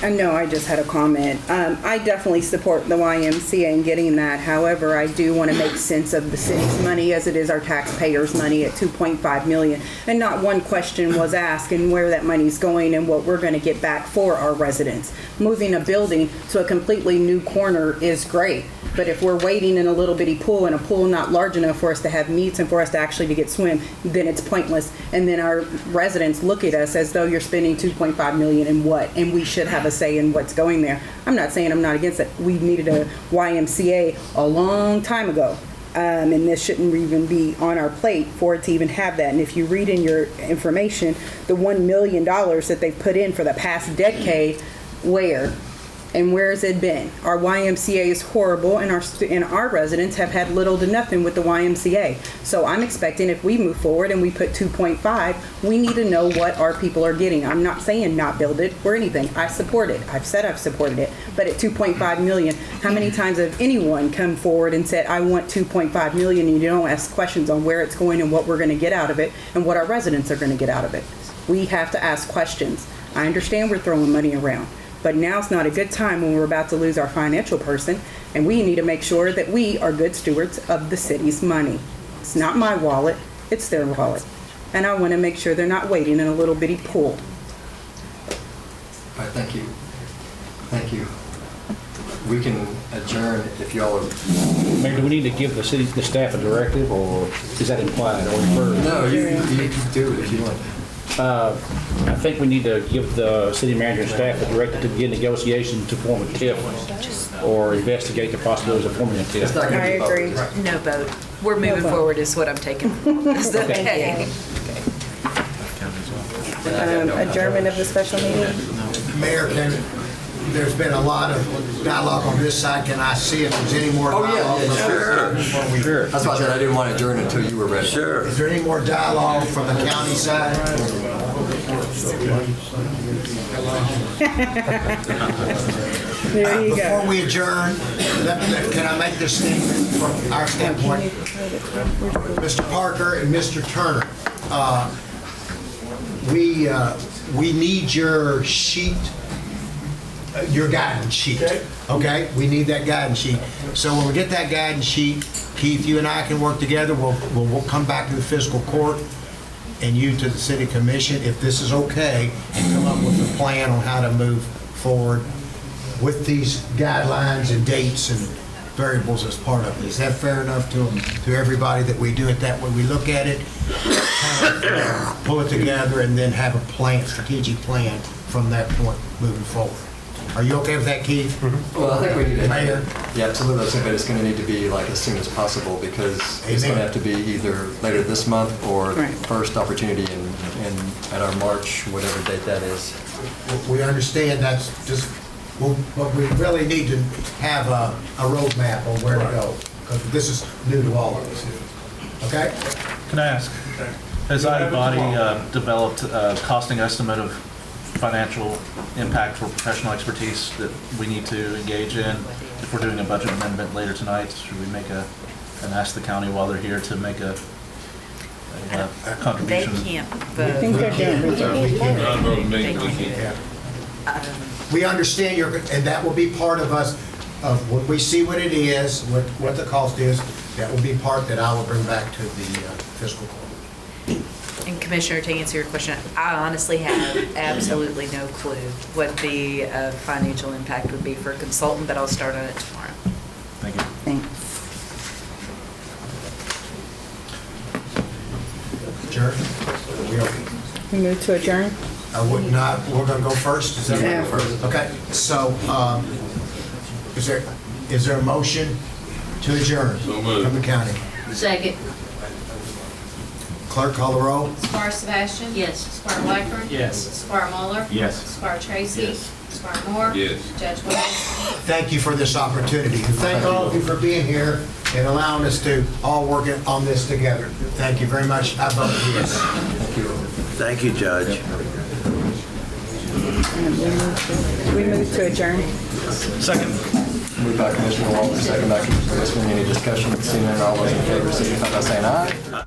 No, I just had a comment. I definitely support the YMCA in getting that. However, I do want to make sense of the city's money as it is our taxpayers' money at $2.5 million. And not one question was asked in where that money's going and what we're going to get back for our residents. Moving a building to a completely new corner is great. But if we're waiting in a little bitty pool and a pool not large enough for us to have meets and for us to actually to get swim, then it's pointless. And then our residents look at us as though you're spending $2.5 million in what? And we should have a say in what's going there. I'm not saying I'm not against it. We needed a YMCA a long time ago. And this shouldn't even be on our plate for it to even have that. And if you read in your information, the $1 million that they've put in for the past decade, where? And where has it been? Our YMCA is horrible, and our residents have had little to nothing with the YMCA. So I'm expecting if we move forward and we put 2.5, we need to know what our people are getting. I'm not saying not build it or anything. I support it. I've said I've supported it. But at 2.5 million, how many times have anyone come forward and said, I want 2.5 million, and you don't ask questions on where it's going and what we're going to get out of it and what our residents are going to get out of it? We have to ask questions. I understand we're throwing money around, but now's not a good time when we're about to lose our financial person, and we need to make sure that we are good stewards of the city's money. It's not my wallet, it's their wallet. And I want to make sure they're not waiting in a little bitty pool. All right, thank you. Thank you. We can adjourn if y'all are... Mayor, do we need to give the staff a directive, or is that implied or inferred? No, you can do it if you want. I think we need to give the city manager and staff a directive to begin negotiations to form a TIF or investigate the possibilities of forming a TIF. I agree. No vote. We're moving forward is what I'm taking. Is that okay? Adjournment of the special meeting? Mayor, there's been a lot of dialogue on this side. Can I see if there's any more dialogue? Sure. That's why I said I didn't want to adjourn until you were ready. Sure. Is there any more dialogue from the county side? There you go. Before we adjourn, can I make this statement from our standpoint? Mr. Parker and Mr. Turner, we need your sheet, your guidance sheet, okay? We need that guidance sheet. So when we get that guidance sheet, Keith, you and I can work together. We'll come back to the fiscal court and you to the city commission, if this is okay, and come up with a plan on how to move forward with these guidelines and dates and variables as part of it. Is that fair enough to everybody that we do it that way? We look at it, kind of pull it together, and then have a plan, strategic plan from that point moving forward. Are you okay with that, Keith? Well, I think we need to... Mayor? Yeah, absolutely. But it's going to need to be like as soon as possible because it's going to have to be either later this month or first opportunity at our March, whatever date that is. We understand that's just, but we really need to have a roadmap on where to go because this is new to all of us. Okay? Can I ask, has iBody developed a costing estimate of financial impact for professional expertise that we need to engage in? If we're doing a budget amendment later tonight, should we make and ask the county while they're here to make a contribution? They can't vote. I think they're doing We understand and that will be part of us, of what we see what it is, what the cost is, that will be part that I will bring back to the fiscal court. And Commissioner, to answer your question, I honestly have absolutely no clue what the financial impact would be for a consultant, but I'll start on it tomorrow. Thank you. Thanks. Adjourn? We move to adjourn? I would not, we're going to go first? Is that right? Yeah. First. Okay, so is there a motion to adjourn from the county? Second. Clerk, call the roll. Squire Sebastian? Yes. Squire Blackburn? Yes. Squire Muller? Yes. Squire Tracy? Yes. Squire Moore? Yes. Judge Wells? Thank you for this opportunity. And thank all of you for being here and allowing us to all work on this together. Thank you very much. I vote yes. Thank you, Judge. We move to adjourn. Second. Moved by Commissioner Walton, second by Commissioner Westman. Any discussion? Seeing none, all those in favor signify by saying aye.